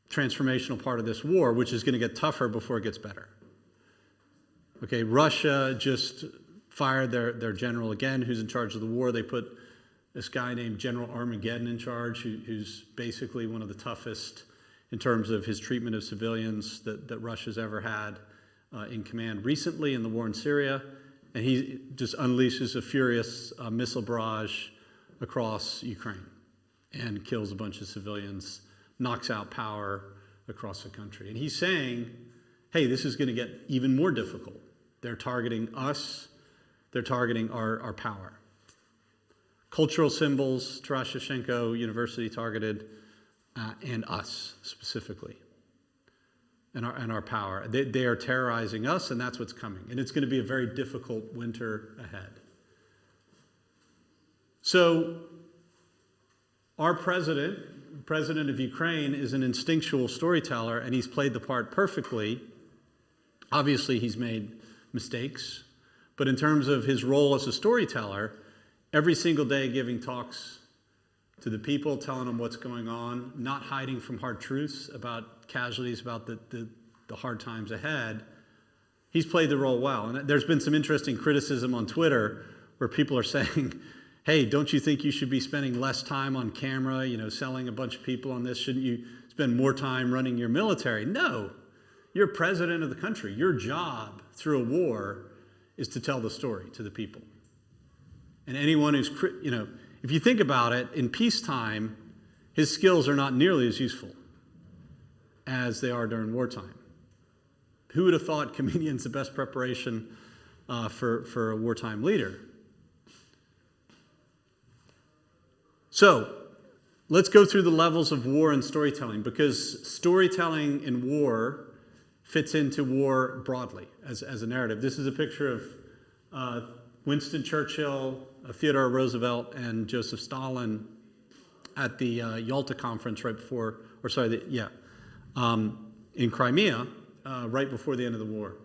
transformational part of this war, which is going to get tougher before it gets better. Okay, Russia just fired their general again, who's in charge of the war. They put this guy named General Armageddon in charge, who's basically one of the toughest in terms of his treatment of civilians that Russia's ever had in command recently in the war in Syria. And he just unleashes a furious missile barrage across Ukraine and kills a bunch of civilians, knocks out power across the country. And he's saying, hey, this is going to get even more difficult. They're targeting us. They're targeting our power. Cultural symbols, Taras Shevchenko University targeted, and us specifically, and our power. They are terrorizing us, and that's what's coming. And it's going to be a very difficult winter ahead. So our president of Ukraine, is an instinctual storyteller, and he's played the part perfectly. Obviously, he's made mistakes, but in terms of his role as a storyteller, every single day giving talks to the people, telling them what's going on, not hiding from hard truths about casualties, about the hard times ahead, he's played the role well. And there's been some interesting criticism on Twitter where people are saying, hey, don't you think you should be spending less time on camera, selling a bunch of people on this? Shouldn't you spend more time running your military? No, you're president of the country. Your job through a war is to tell the story to the people. And anyone who's, if you think about it, in peacetime, his skills are not nearly as useful as they are during wartime. Who would have thought comedian's the best preparation for a wartime leader? So let's go through the levels of war and storytelling, because storytelling in war fits into war broadly as a narrative. This is a picture of Winston Churchill, Theodore Roosevelt, and Joseph Stalin at the Yalta conference in Crimea, right before the end of the war.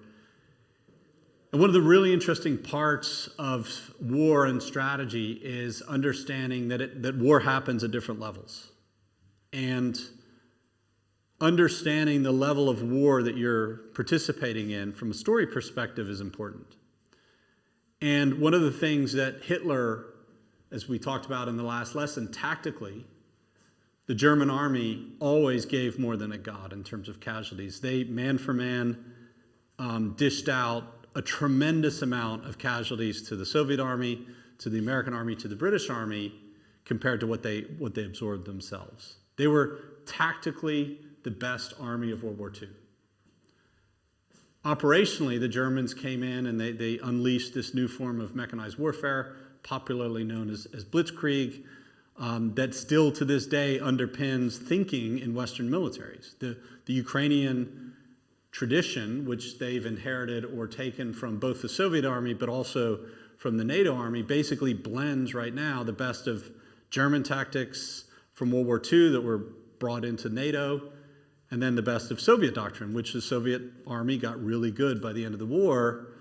And one of the really interesting parts of war and strategy is understanding that war happens at different levels. And understanding the level of war that you're participating in from a story perspective is important. And one of the things that Hitler as we talked about in the last lesson, tactically, the German army always gave more than it got in terms of casualties. They, man for man, dished out a tremendous amount of casualties to the Soviet army, to the American army, to the British army, compared to what they absorbed themselves. They were tactically the best army of World War II. Operationally, the Germans came in and they unleashed this new form of mechanized warfare, popularly known as blitzkrieg, that still to this day underpins thinking in Western militaries. The Ukrainian tradition, which they've inherited or taken from both the Soviet army but also from the NATO army, basically blends right now the best of German tactics from World War II that were brought into NATO, and then the best of Soviet doctrine, which the Soviet army got really good by the end of the war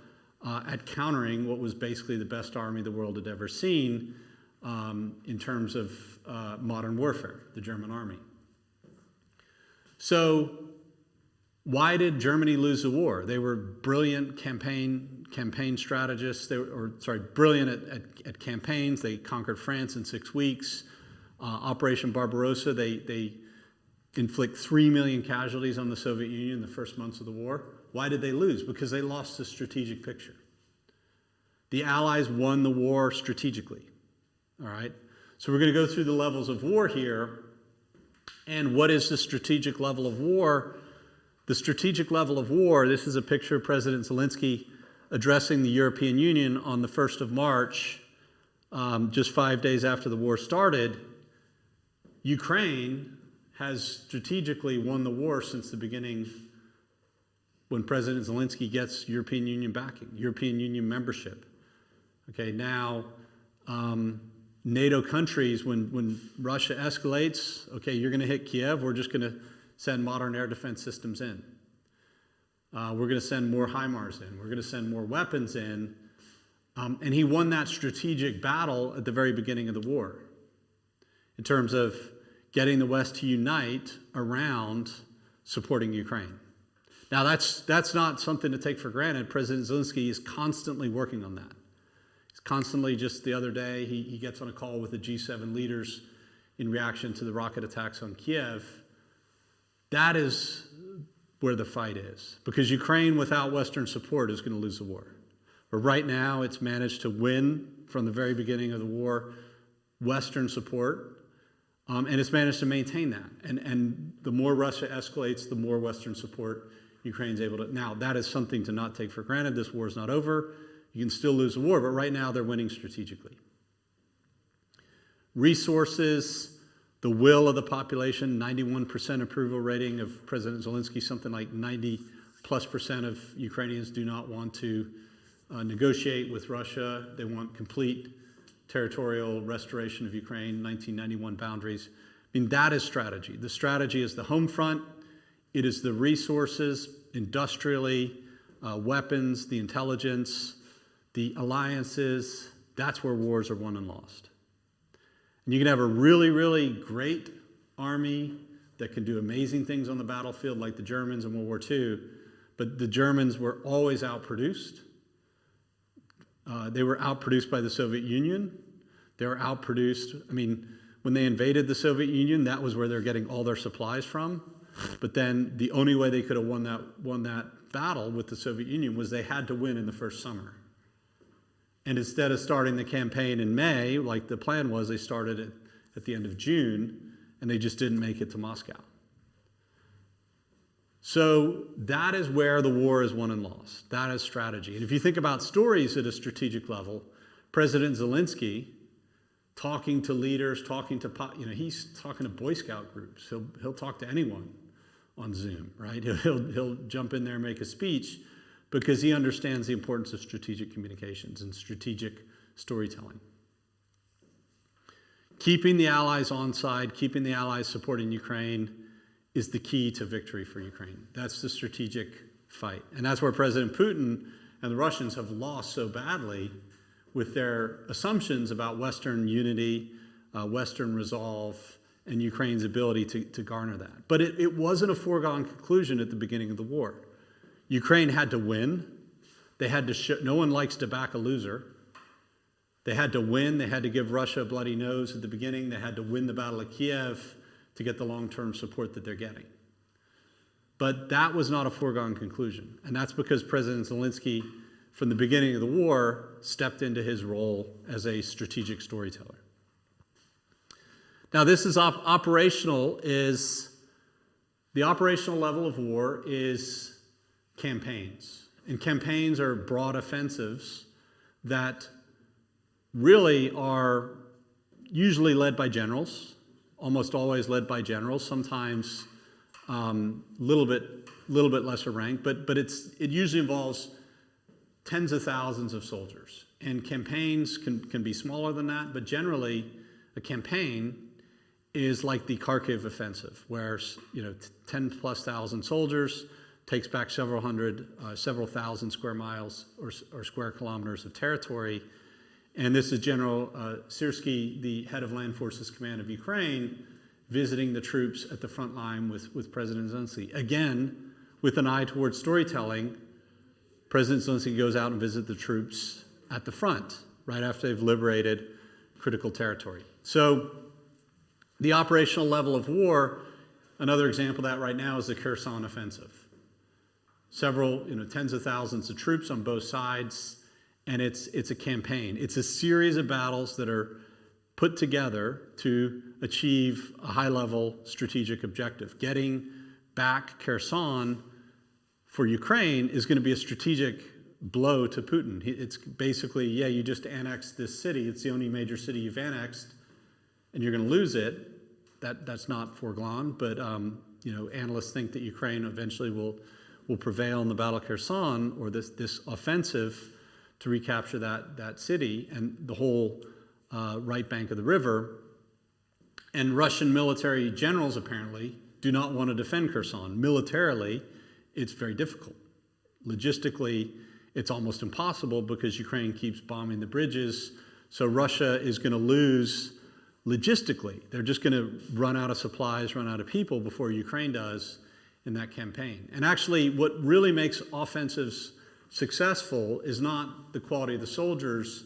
at countering what was basically the best army the world had ever seen in terms of modern warfare, the German army. So why did Germany lose the war? They were brilliant campaign strategists. They were, brilliant at campaigns. They conquered France in 6 weeks. Operation Barbarossa, they inflict 3 million casualties on the Soviet Union in the first months of the war. Why did they lose? Because they lost the strategic picture. The Allies won the war strategically. All right? So we're going to go through the levels of war here. And what is the strategic level of war? The strategic level of war, this is a picture of President Zelensky addressing the European Union on the 1st of March, just 5 days after the war started. Ukraine has strategically won the war since the beginning when President Zelensky gets European Union backing, European Union membership. Okay, now NATO countries, when Russia escalates, okay, you're going to hit Kiev, we're just going to send modern air defense systems in. We're going to send more HIMARS in. We're going to send more weapons in. And he won that strategic battle at the very beginning of the war in terms of getting the West to unite around supporting Ukraine. Now, that's not something to take for granted. President Zelensky is constantly working on that. He's constantly, just the other day, he gets on a call with the G7 leaders in reaction to the rocket attacks on Kiev. That is where the fight is, because Ukraine without Western support is going to lose the war. But right now, it's managed to win from the very beginning of the war Western support. And it's managed to maintain that. And the more Russia escalates, the more Western support Ukraine's able to. Now, that is something to not take for granted. This war is not over. You can still lose the war, but right now they're winning strategically. Resources, the will of the population, 91% approval rating of President Zelensky, something like 90+% of Ukrainians do not want to negotiate with Russia. They want complete territorial restoration of Ukraine, 1991 boundaries. I mean, that is strategy. The strategy is the home front. It is the resources, industrially, weapons, the intelligence, the alliances. That's where wars are won and lost. And you can have a really, really great army that can do amazing things on the battlefield like the Germans in World War II, but the Germans were always outproduced. They were outproduced by the Soviet Union. They were outproduced. I mean, when they invaded the Soviet Union, that was where they're getting all their supplies from. But then the only way they could have won that battle with the Soviet Union was they had to win in the first summer. And instead of starting the campaign in May, like the plan was, they started it at the end of June, and they just didn't make it to Moscow. So that is where the war is won and lost. That is strategy. And if you think about stories at a strategic level, President Zelensky talking to leaders, he's talking to Boy Scout groups. He'll talk to anyone on Zoom, right? He'll jump in there and make a speech because he understands the importance of strategic communications and strategic storytelling. Keeping the Allies on side, keeping the Allies supporting Ukraine is the key to victory for Ukraine. That's the strategic fight. And that's where President Putin and the Russians have lost so badly with their assumptions about Western unity, Western resolve, and Ukraine's ability to garner that. But it wasn't a foregone conclusion at the beginning of the war. Ukraine had to win. They had to no one likes to back a loser. They had to win. They had to give Russia a bloody nose at the beginning. They had to win the Battle of Kiev to get the long-term support that they're getting. But that was not a foregone conclusion. And that's because President Zelensky, from the beginning of the war, stepped into his role as a strategic storyteller. Now, this is operational. The operational level of war is campaigns. And campaigns are broad offensives that really are usually led by generals, almost always led by generals, sometimes little bit lesser rank, but it usually involves tens of thousands of soldiers. And campaigns can be smaller than that, but generally a campaign is like the Kharkiv offensive, where 10,000+ soldiers takes back several thousand square miles or square kilometers of territory. And this is General Syrskyi, the head of Land Forces Command of Ukraine, visiting the troops at the front line with President Zelensky. Again, with an eye towards storytelling, President Zelensky goes out and visits the troops at the front, right after they've liberated critical territory. So the operational level of war, another example of that right now is the Kherson offensive. Several, tens of thousands of troops on both sides, and it's a campaign. It's a series of battles that are put together to achieve a high-level strategic objective. Getting back Kherson for Ukraine is going to be a strategic blow to Putin. It's basically, you just annexed this city. It's the only major city you've annexed, and you're going to lose it. That's not foregone, but analysts think that Ukraine eventually will prevail in the Battle of Kherson, or this offensive to recapture that city and the whole right bank of the river. And Russian military generals apparently do not want to defend Kherson. Militarily, it's very difficult. Logistically, it's almost impossible because Ukraine keeps bombing the bridges. So Russia is going to lose logistically. They're just going to run out of supplies, run out of people before Ukraine does in that campaign. And actually, what really makes offensives successful is not the quality of the soldiers,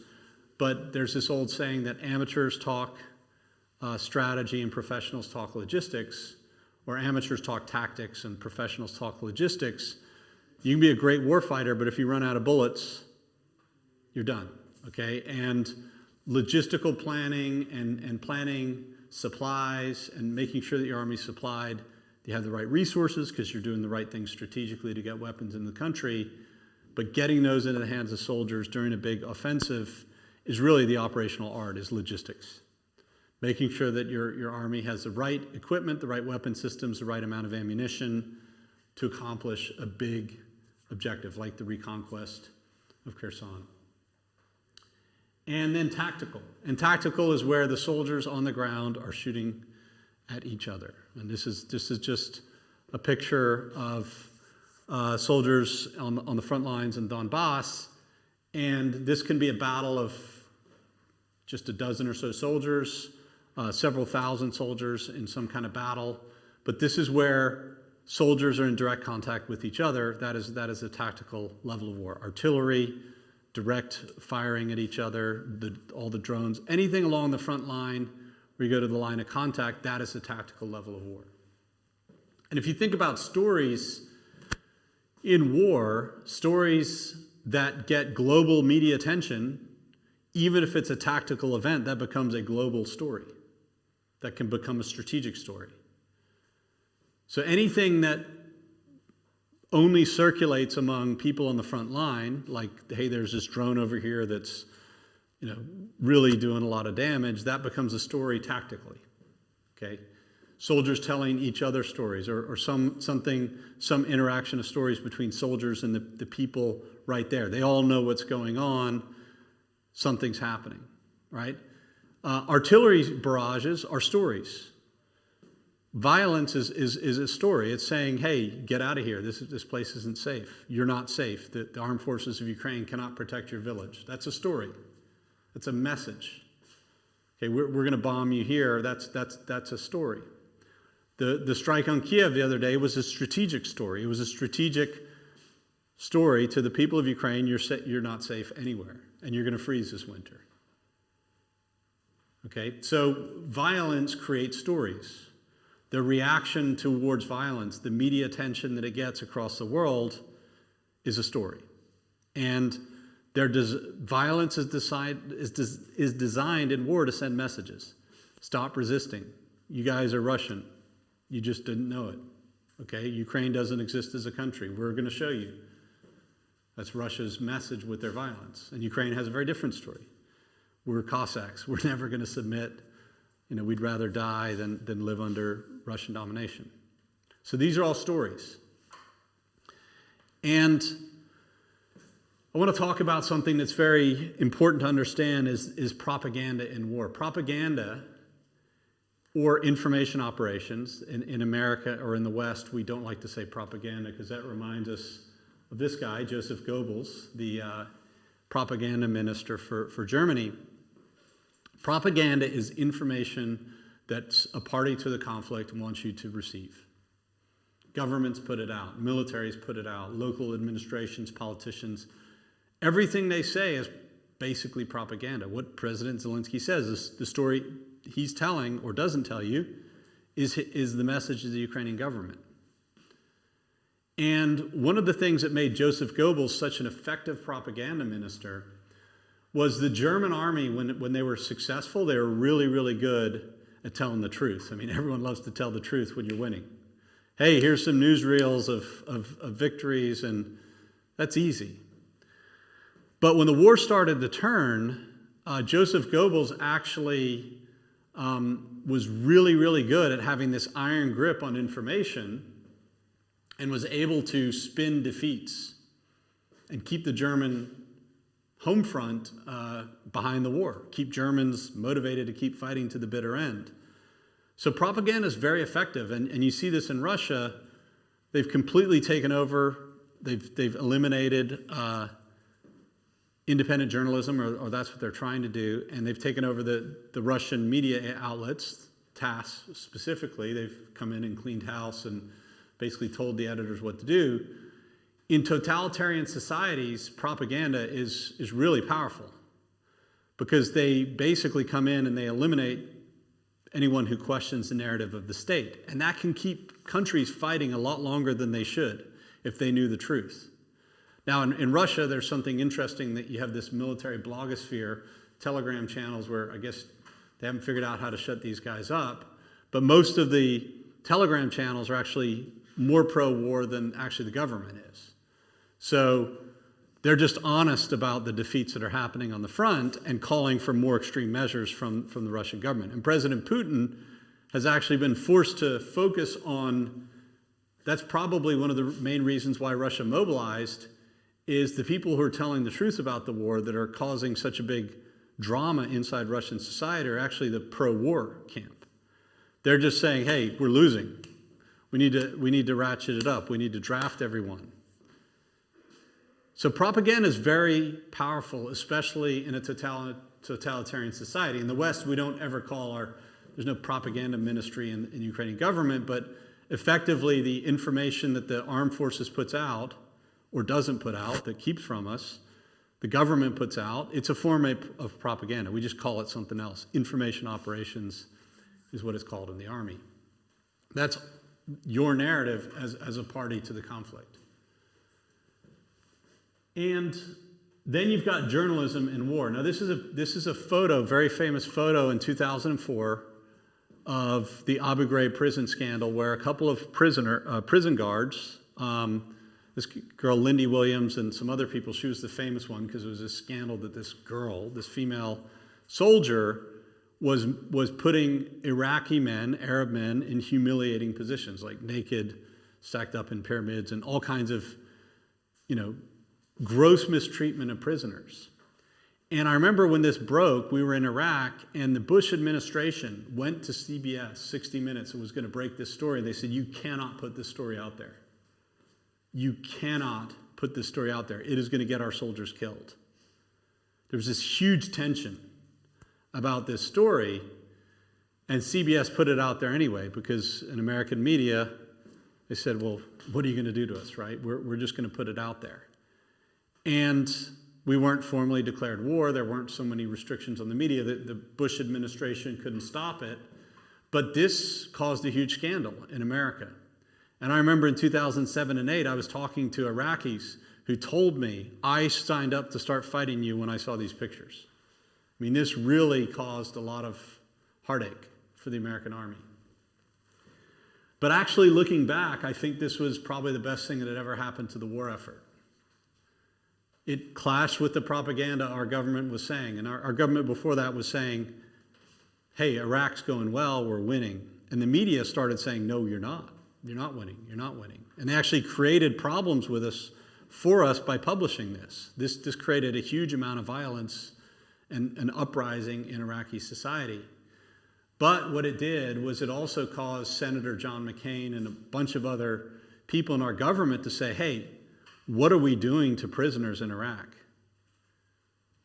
but there's this old saying that amateurs talk strategy and professionals talk logistics, or amateurs talk tactics and professionals talk logistics. You can be a great warfighter, but if you run out of bullets, you're done, okay? And logistical planning and planning supplies and making sure that your army's supplied, you have the right resources because you're doing the right things strategically to get weapons in the country, but getting those into the hands of soldiers during a big offensive is really the operational art, is logistics. Making sure that your army has the right equipment, the right weapon systems, the right amount of ammunition to accomplish a big objective like the reconquest of Kherson. And then tactical. And tactical is where the soldiers on the ground are shooting at each other. And this is just a picture of soldiers on the front lines in Donbass. And this can be a battle of just a dozen or so soldiers, several thousand soldiers in some kind of battle. But this is where soldiers are in direct contact with each other. That is a tactical level of war. Artillery, direct firing at each other, all the drones, anything along the front line where you go to the line of contact, that is a tactical level of war. And if you think about stories in war, stories that get global media attention, even if it's a tactical event, that becomes a global story. That can become a strategic story. So anything that only circulates among people on the front line, like, hey, there's this drone over here that's, really doing a lot of damage, that becomes a story tactically, okay? Soldiers telling each other stories, or some interaction of stories between soldiers and the people right there. They all know what's going on. Something's happening, right? Artillery barrages are stories. Violence is a story. It's saying, hey, get out of here. This place isn't safe. You're not safe. The armed forces of Ukraine cannot protect your village. That's a story. That's a message. Okay, we're going to bomb you here. That's a story. The strike on Kiev the other day was a strategic story. It was a strategic story to the people of Ukraine. You're not safe anywhere, and you're going to freeze this winter. Okay, so violence creates stories. The reaction towards violence, the media attention that it gets across the world is a story. And violence is designed in war to send messages. Stop resisting. You guys are Russian. You just didn't know it. Okay, Ukraine doesn't exist as a country. We're going to show you. That's Russia's message with their violence. And Ukraine has a very different story. We're Cossacks. We're never going to submit. We'd rather die than live under Russian domination. So these are all stories. And I want to talk about something that's very important to understand is propaganda in war. Propaganda or information operations. In America or in the West, we don't like to say propaganda because that reminds us of this guy, Joseph Goebbels, the propaganda minister for Germany. Propaganda is information that's a party to the conflict wants you to receive. Governments put it out, militaries put it out, local administrations, politicians. Everything they say is basically propaganda. What President Zelensky says, the story he's telling or doesn't tell you is the message of the Ukrainian government. And one of the things that made Joseph Goebbels such an effective propaganda minister was the German army, when they were successful, they were really, really good at telling the truth. I mean, everyone loves to tell the truth when you're winning. Hey, here's some newsreels of victories, and that's easy. But when the war started to turn, Joseph Goebbels actually was really, really good at having this iron grip on information and was able to spin defeats and keep the German home front behind the war, keep Germans motivated to keep fighting to the bitter end. So propaganda is very effective, and you see this in Russia. They've completely taken over. They've eliminated independent journalism, or that's what they're trying to do, and they've taken over the Russian media outlets, TASS specifically. They've come in and cleaned house and basically told the editors what to do. In totalitarian societies, propaganda is really powerful because they basically come in and they eliminate anyone who questions the narrative of the state. And that can keep countries fighting a lot longer than they should if they knew the truth. Now, in Russia, there's something interesting that you have this military blogosphere, Telegram channels where I guess they haven't figured out how to shut these guys up. But most of the Telegram channels are actually more pro-war than actually the government is. So they're just honest about the defeats that are happening on the front and calling for more extreme measures from the Russian government. And President Putin has actually been forced to focus on, that's probably one of the main reasons why Russia mobilized, is the people who are telling the truth about the war that are causing such a big drama inside Russian society are actually the pro-war camp. They're just saying, hey, we're losing. We need to ratchet it up. We need to draft everyone. So propaganda is very powerful, especially in a totalitarian society. In the West, we don't ever there's no propaganda ministry in the Ukrainian government, but effectively the information that the armed forces puts out or doesn't put out, that keeps from us, the government puts out, it's a form of propaganda. We just call it something else. Information operations is what it's called in the army. That's your narrative as a party to the conflict. And then you've got journalism in war. Now this is a photo, very famous photo in 2004 of the Abu Ghraib prison scandal, where a couple of prison guards, this girl Lindy Williams and some other people, she was the famous one because it was a scandal that this girl, this female soldier, was putting Iraqi men, Arab men, in humiliating positions, like naked, stacked up in pyramids, and all kinds of, gross mistreatment of prisoners. And I remember when this broke, we were in Iraq, and the Bush administration went to CBS, 60 Minutes, and was going to break this story. They said, you cannot put this story out there. You cannot put this story out there. It is going to get our soldiers killed. There was this huge tension about this story, and CBS put it out there anyway, because in American media, they said, well, what are you going to do to us, right? We're just going to put it out there. And We weren't formally declared war. There weren't so many restrictions on the media. The Bush administration couldn't stop it. But this caused a huge scandal in America. And I remember in 2007 and 2008, I was talking to Iraqis who told me, I signed up to start fighting you when I saw these pictures. I mean, this really caused a lot of heartache for the American army. But actually, looking back, I think this was probably the best thing that had ever happened to the war effort. It clashed with the propaganda our government was saying. And our government before that was saying, hey, Iraq's going well, we're winning. And the media started saying, no, you're not. You're not winning. You're not winning. And they actually created problems with us, for us, by publishing this. This created a huge amount of violence and an uprising in Iraqi society. But what it did was it also caused Senator John McCain and a bunch of other people in our government to say, hey, what are we doing to prisoners in Iraq?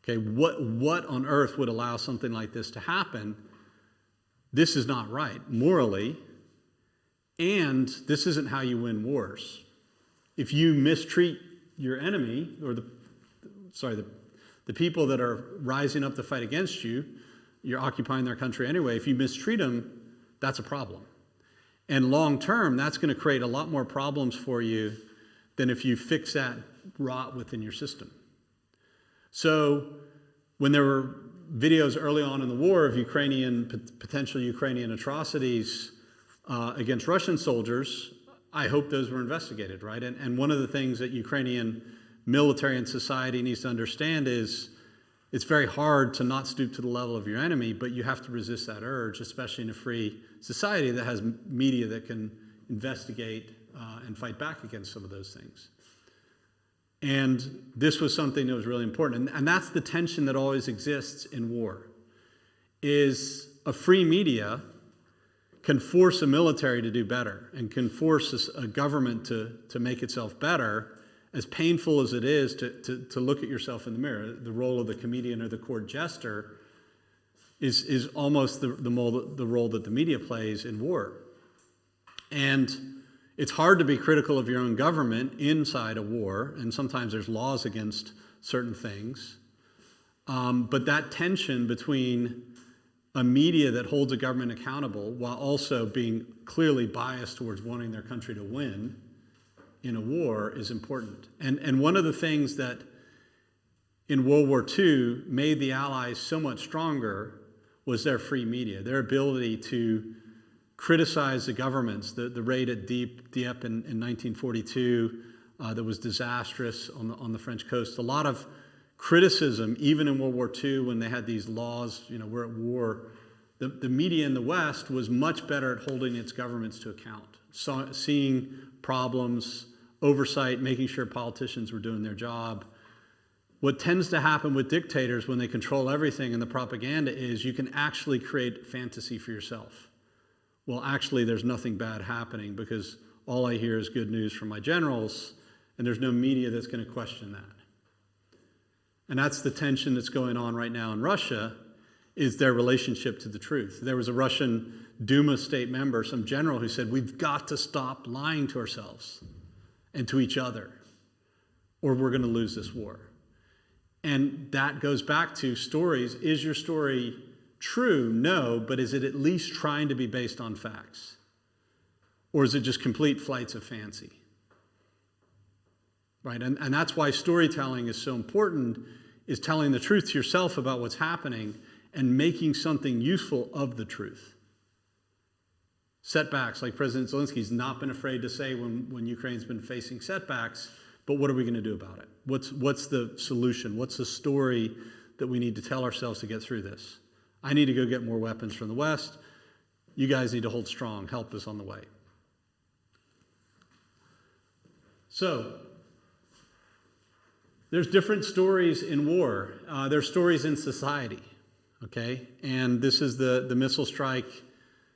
Okay, what on earth would allow something like this to happen? This is not right morally, and this isn't how you win wars. If you mistreat your enemy, or the people that are rising up to fight against you, you're occupying their country anyway. If you mistreat them, that's a problem. And long term, that's going to create a lot more problems for you than if you fix that rot within your system. So when there were videos early on in the war of potential Ukrainian atrocities against Russian soldiers, I hope those were investigated, right? And one of the things that Ukrainian military and society needs to understand is it's very hard to not stoop to the level of your enemy, but you have to resist that urge, especially in a free society that has media that can investigate and fight back against some of those things. And this was something that was really important. And that's the tension that always exists in war, is a free media can force a military to do better and can force a government to make itself better, as painful as it is to look at yourself in the mirror. The role of the comedian or the court jester is almost the role that the media plays in war. And it's hard to be critical of your own government inside a war, and sometimes there's laws against certain things. But that tension between a media that holds a government accountable while also being clearly biased towards wanting their country to win in a war is important. And one of the things that in World War II made the Allies so much stronger was their free media, their ability to criticize the governments. The raid at Dieppe in 1942 that was disastrous on the French coast. A lot of criticism, even in World War II when they had these laws, we're at war. The media in the West was much better at holding its governments to account, seeing problems, oversight, making sure politicians were doing their job. What tends to happen with dictators when they control everything in the propaganda is you can actually create fantasy for yourself. Well, actually, there's nothing bad happening because all I hear is good news from my generals, and there's no media that's going to question that. And that's the tension that's going on right now in Russia, is their relationship to the truth. There was a Russian Duma state member, some general, who said, we've got to stop lying to ourselves and to each other, or we're going to lose this war. And that goes back to stories. Is your story true? No, but is it at least trying to be based on facts? Or is it just complete flights of fancy? Right? And that's why storytelling is so important, is telling the truth to yourself about what's happening and making something useful of the truth. Setbacks, like President Zelensky's not been afraid to say when Ukraine's been facing setbacks, but what are we going to do about it? What's the solution? What's the story that we need to tell ourselves to get through this? I need to go get more weapons from the West. You guys need to hold strong. Help is on the way. So, there's different stories in war. There's stories in society, okay? And this is the missile strike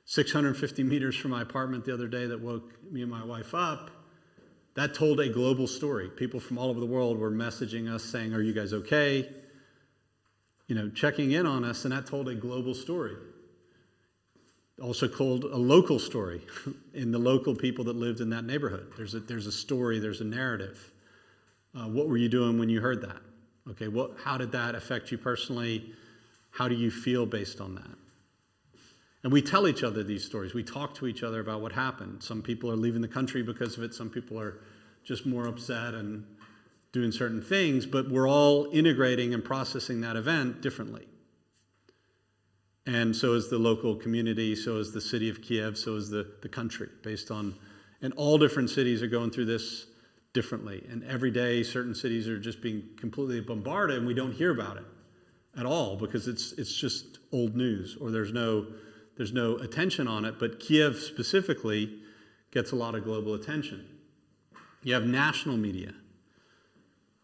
650 meters from my apartment the other day that woke me and my wife up. That told a global story. People from all over the world were messaging us saying, are you guys okay? Checking in on us, and that told a global story. Also told a local story in the local people that lived in that neighborhood. There's a story, there's a narrative. What were you doing when you heard that? Okay, how did that affect you personally? How do you feel based on that? And we tell each other these stories. We talk to each other about what happened. Some people are leaving the country because of it. Some people are just more upset and doing certain things, but we're all integrating and processing that event differently. And so is the local community, so is the city of Kiev, so is the country, based on, and all different cities are going through this differently. And every day, certain cities are just being completely bombarded, and we don't hear about it at all because it's just old news, or there's no attention on it. But Kiev specifically gets a lot of global attention. You have national media.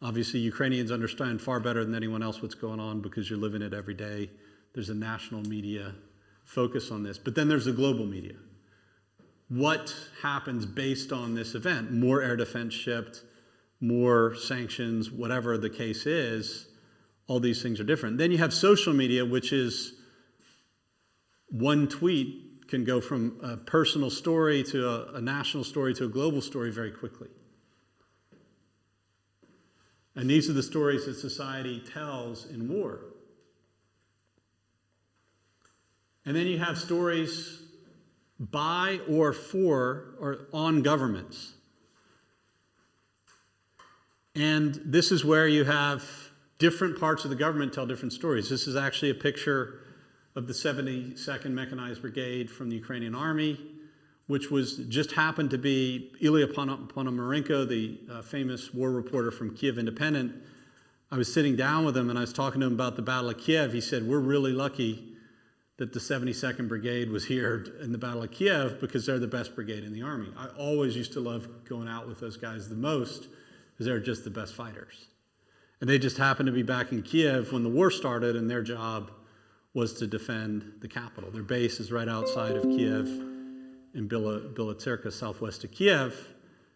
Obviously, Ukrainians understand far better than anyone else what's going on because you're living it every day. There's a national media focus on this. But then there's the global media. What happens based on this event? More air defense shipped, more sanctions, whatever the case is, all these things are different. Then you have social media, which is one tweet can go from a personal story to a national story to a global story very quickly. And these are the stories that society tells in war. And then you have stories by or for or on governments. And this is where you have different parts of the government tell different stories. This is actually a picture of the 72nd Mechanized Brigade from the Ukrainian Army, which just happened to be Ilya Ponomarenko, the famous war reporter from Kiev Independent. I was sitting down with him and I was talking to him about the Battle of Kiev. He said, we're really lucky that the 72nd Brigade was here in the Battle of Kiev because they're the best brigade in the Army. I always used to love going out with those guys the most because they're just the best fighters. And they just happened to be back in Kiev when the war started, and their job was to defend the capital. Their base is right outside of Kiev in Bilocerka, southwest of Kiev,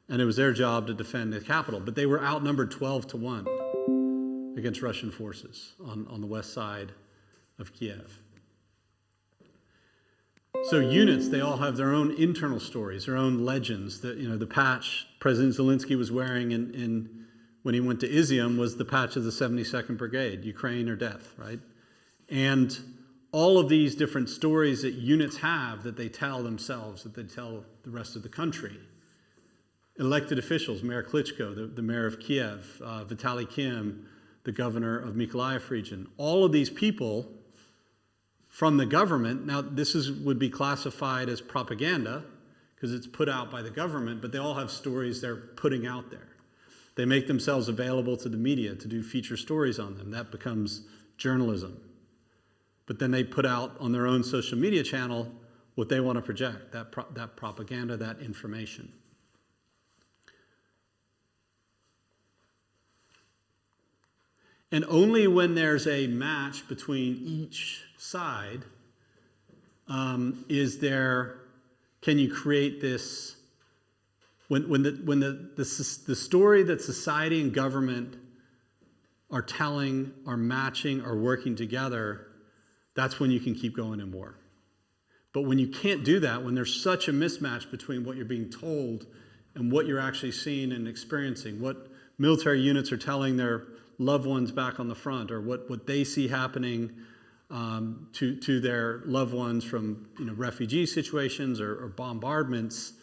and it was their job to defend the capital. But they were outnumbered 12-1 against Russian forces on the west side of Kiev. So units, they all have their own internal stories, their own legends. The patch President Zielinski was wearing when he went to Izium was the patch of the 72nd Brigade, Ukraine or death, right? And all of these different stories that units have that they tell themselves, that they tell the rest of the country. Elected officials, Mayor Klitschko, the mayor of Kiev, Vitaly Kim, the governor of Mykolaiv region, all of these people from the government. Now, would be classified as propaganda because it's put out by the government, but they all have stories they're putting out there. They make themselves available to the media to do feature stories on them. That becomes journalism. But then they put out on their own social media channel what they want to project, that propaganda, that information. And only when there's a match between each side can you create this. When the story that society and government are telling, are matching, are working together, that's when you can keep going in war. But when you can't do that, when there's such a mismatch between what you're being told and what you're actually seeing and experiencing, what military units are telling their loved ones back on the front, or what they see happening to their loved ones from refugee situations or bombardments,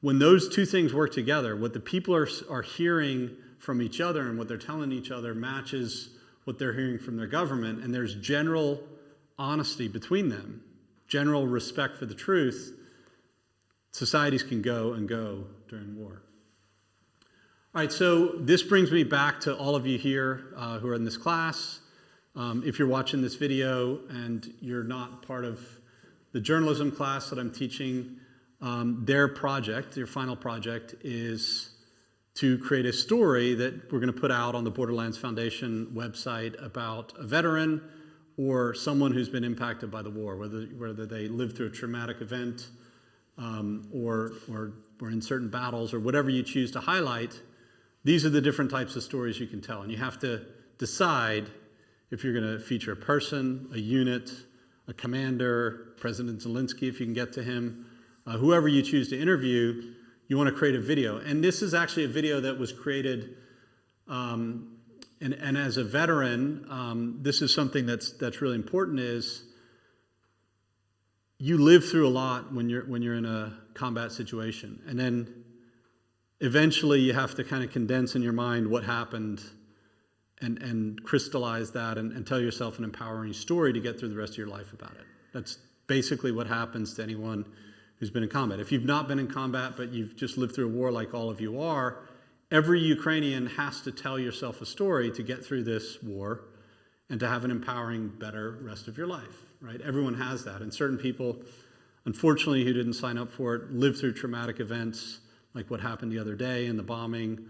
when those two things work together, what the people are hearing from each other and what they're telling each other matches what they're hearing from their government, and there's general honesty between them, general respect for the truth, societies can go and go during war. All right, so this brings me back to all of you here who are in this class. If you're watching this video and you're not part of the journalism class that I'm teaching, their final project is to create a story that we're going to put out on the Borderlands Foundation website about a veteran or someone who's been impacted by the war, whether they lived through a traumatic event or in certain battles or whatever you choose to highlight. These are the different types of stories you can tell, and you have to decide if you're going to feature a person, a unit, a commander, Presidentzielinski if you can get to him, whoever you choose to interview. You want to create a video. And this is actually a video that was created And as a veteran, this is something that's really important is you live through a lot when you're in a combat situation. And then eventually you have to kind of condense in your mind what happened and crystallize that and tell yourself an empowering story to get through the rest of your life about it. That's basically what happens to anyone who's been in combat. If you've not been in combat, but you've just lived through a war like all of you are, every Ukrainian has to tell yourself a story to get through this war and to have an empowering, better rest of your life, right? Everyone has that. And certain people, unfortunately, who didn't sign up for it, live through traumatic events like what happened the other day in the bombing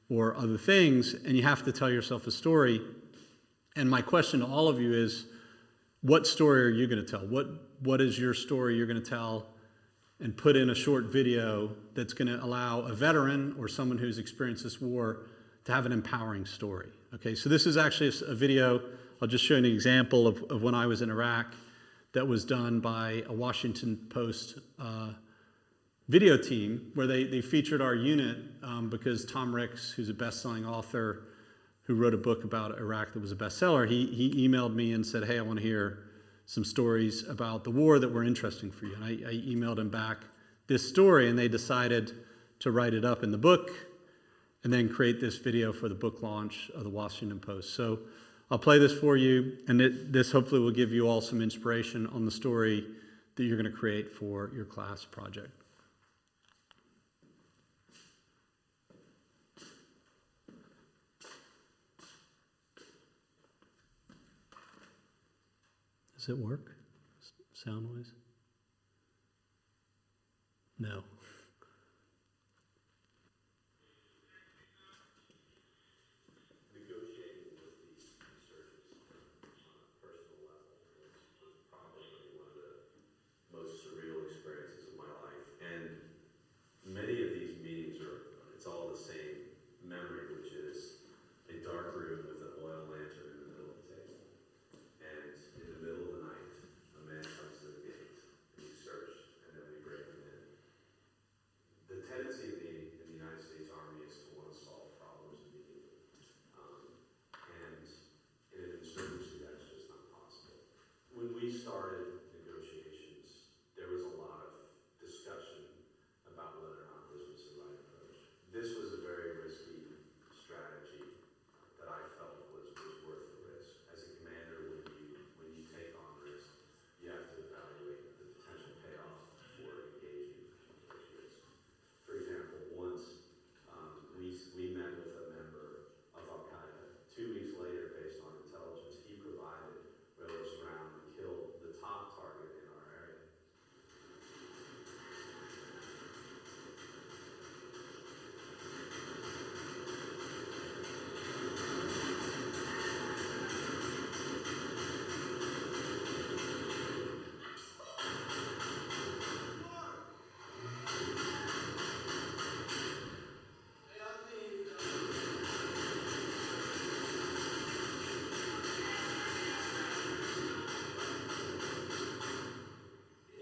or other things, and you have to tell yourself a story. And my question to all of you is, what story are you going to tell? What is your story you're going to tell and put in a short video that's going to allow a veteran or someone who's experienced this war to have an empowering story? Okay, so this is actually a video. I'll just show you an example of when I was in Iraq that was done by a Washington Post video team where they featured our unit because Tom Ricks, who's a best-selling author who wrote a book about Iraq that was a bestseller, he emailed me and said, hey, I want to hear some stories about the war that were interesting for you. And I emailed him back this story, and they decided to write it up in the book and then create this video for the book launch of the Washington Post. So I'll play this for you, and this hopefully will give you all some inspiration on the story that you're going to create for your class project. Does it work? Sound wise? No. Negotiating with these insurgents on a personal level was probably one of the most surreal experiences of my life. And many of these meetings it's all the same memory, which is a dark room with an oil lantern in the middle of the table. And in the middle of the night, a man comes to the gate, and he's searched, and then we bring him in. The tendency in the United States Army is to want to solve problems immediately. And in an insurgency, that's just not possible. When we started negotiations, there was a lot of discussion about whether or not this was the right approach. This was a very risky strategy that I felt was worth the risk. As a commander, when you take on risk, you have to evaluate the potential payoff for engaging in such risk. For example, once we met with a member of Al-Qaeda. 2 weeks later, based on intelligence, he provided where it was around and killed the top target in our area.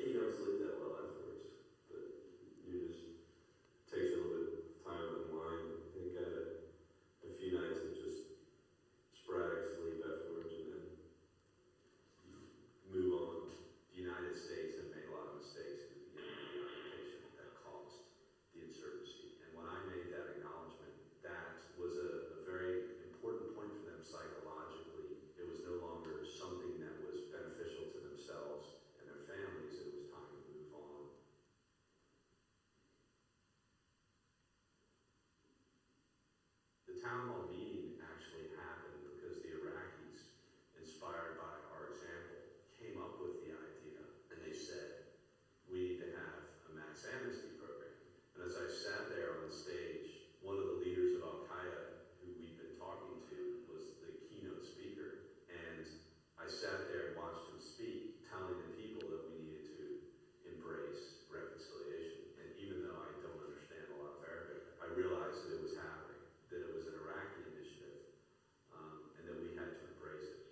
You don't sleep that well afterwards, but you just takes you a little bit of time to unwind. I think I had a few nights of just sporadic sleep afterwards, and then you move on. The United States had made a lot of mistakes at the beginning of the occupation that caused the insurgency. And when I made that acknowledgement, that was a very important point for them psychologically. It was no longer something that was beneficial to themselves and their families. It was time to move on. The town hall meeting actually happened because the Iraqis, inspired by our example, came up with the idea, and they said, we need to have a mass amnesty program. And as I sat there on the stage, one of the leaders of Al-Qaeda, who we've been talking to, was the keynote speaker. And I sat there and watched him speak, telling the people that we needed to embrace reconciliation. And even though I don't understand a lot of Arabic, I realized that it was happening, that it was an Iraqi initiative, and that we had to embrace it.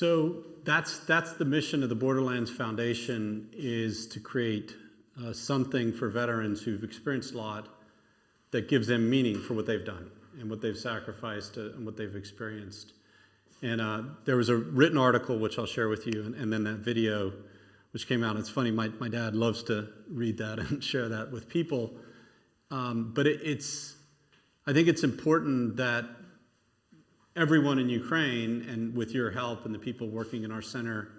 So that's the mission of the Borderlands Foundation, is to create something for veterans who've experienced a lot that gives them meaning for what they've done and what they've sacrificed and what they've experienced. And there was a written article, which I'll share with you, and then that video, which came out. It's funny, my dad loves to read that and share that with people. But I think it's important that everyone in Ukraine, and with your help and the people working in our center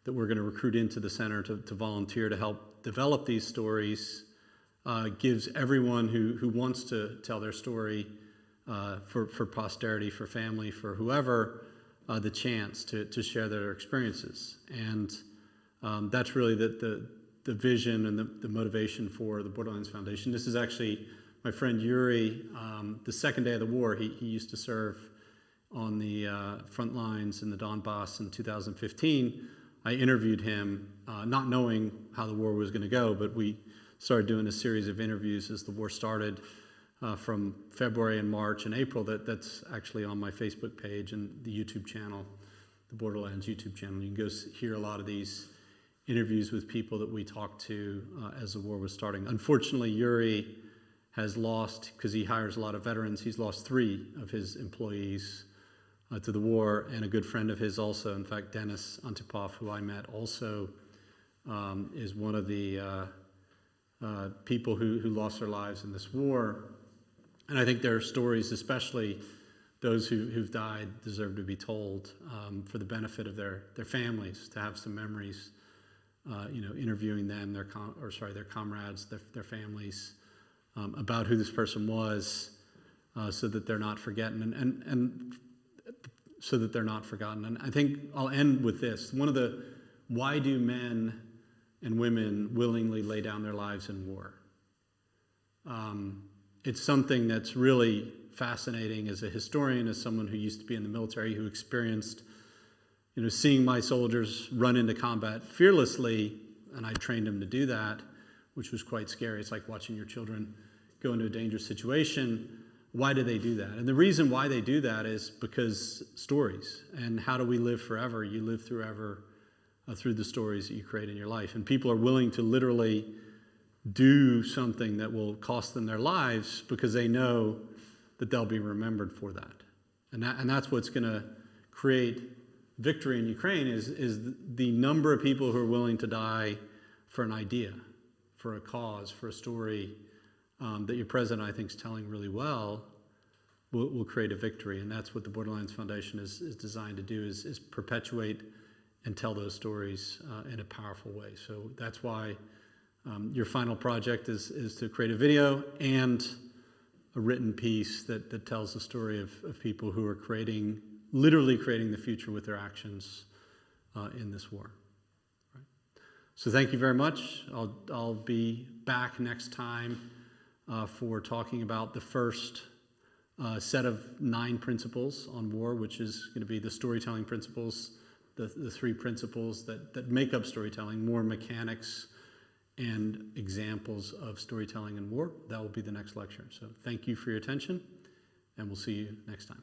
that we're going to recruit into the center to volunteer to help develop these stories, gives everyone who wants to tell their story for posterity, for family, for whoever, the chance to share their experiences. And that's really the vision and the motivation for the Borderlands Foundation. This is actually my friend Youre. The second day of the war, he used to serve on the front lines in the Donbass in 2015. I interviewed him, not knowing how the war was going to go, but we started doing a series of interviews as the war started from February and March and April. That's actually on my Facebook page and the YouTube channel, the Borderlands YouTube channel. You can go hear a lot of these interviews with people that we talked to as the war was starting. Unfortunately, Youre has lost, because he hires a lot of veterans, he's lost 3 of his employees to the war, and a good friend of his also, in fact, Dennis Antipov, who I met also, is one of the people who lost their lives in this war. And I think their stories, especially those who've died, deserve to be told for the benefit of their families, to have some memories, interviewing them, their comrades, their families, about who this person was, so that they're not forgotten, and so that they're not forgotten. And I think I'll end with this. Why do men and women willingly lay down their lives in war? It's something that's really fascinating as a historian, as someone who used to be in the military, who experienced, seeing my soldiers run into combat fearlessly, and I trained them to do that, which was quite scary. It's like watching your children go into a dangerous situation. Why do they do that? And the reason why they do that is because stories. And how do we live forever? You live forever through the stories that you create in your life. And people are willing to literally do something that will cost them their lives because they know that they'll be remembered for that. And that's what's going to create victory in Ukraine is the number of people who are willing to die for an idea, for a cause, for a story that your president, I think, is telling really well, will create a victory. And that's what the Borderlands Foundation is designed to do, is perpetuate and tell those stories in a powerful way. So that's why your final project is to create a video and a written piece that tells the story of people who are literally creating the future with their actions in this war. Right? So thank you very much. I'll be back next time for talking about the first set of 9 principles on war, which is going to be the storytelling principles, the 3 principles that make up storytelling, more mechanics and examples of storytelling in war. That will be the next lecture. So thank you for your attention, and we'll see you next time.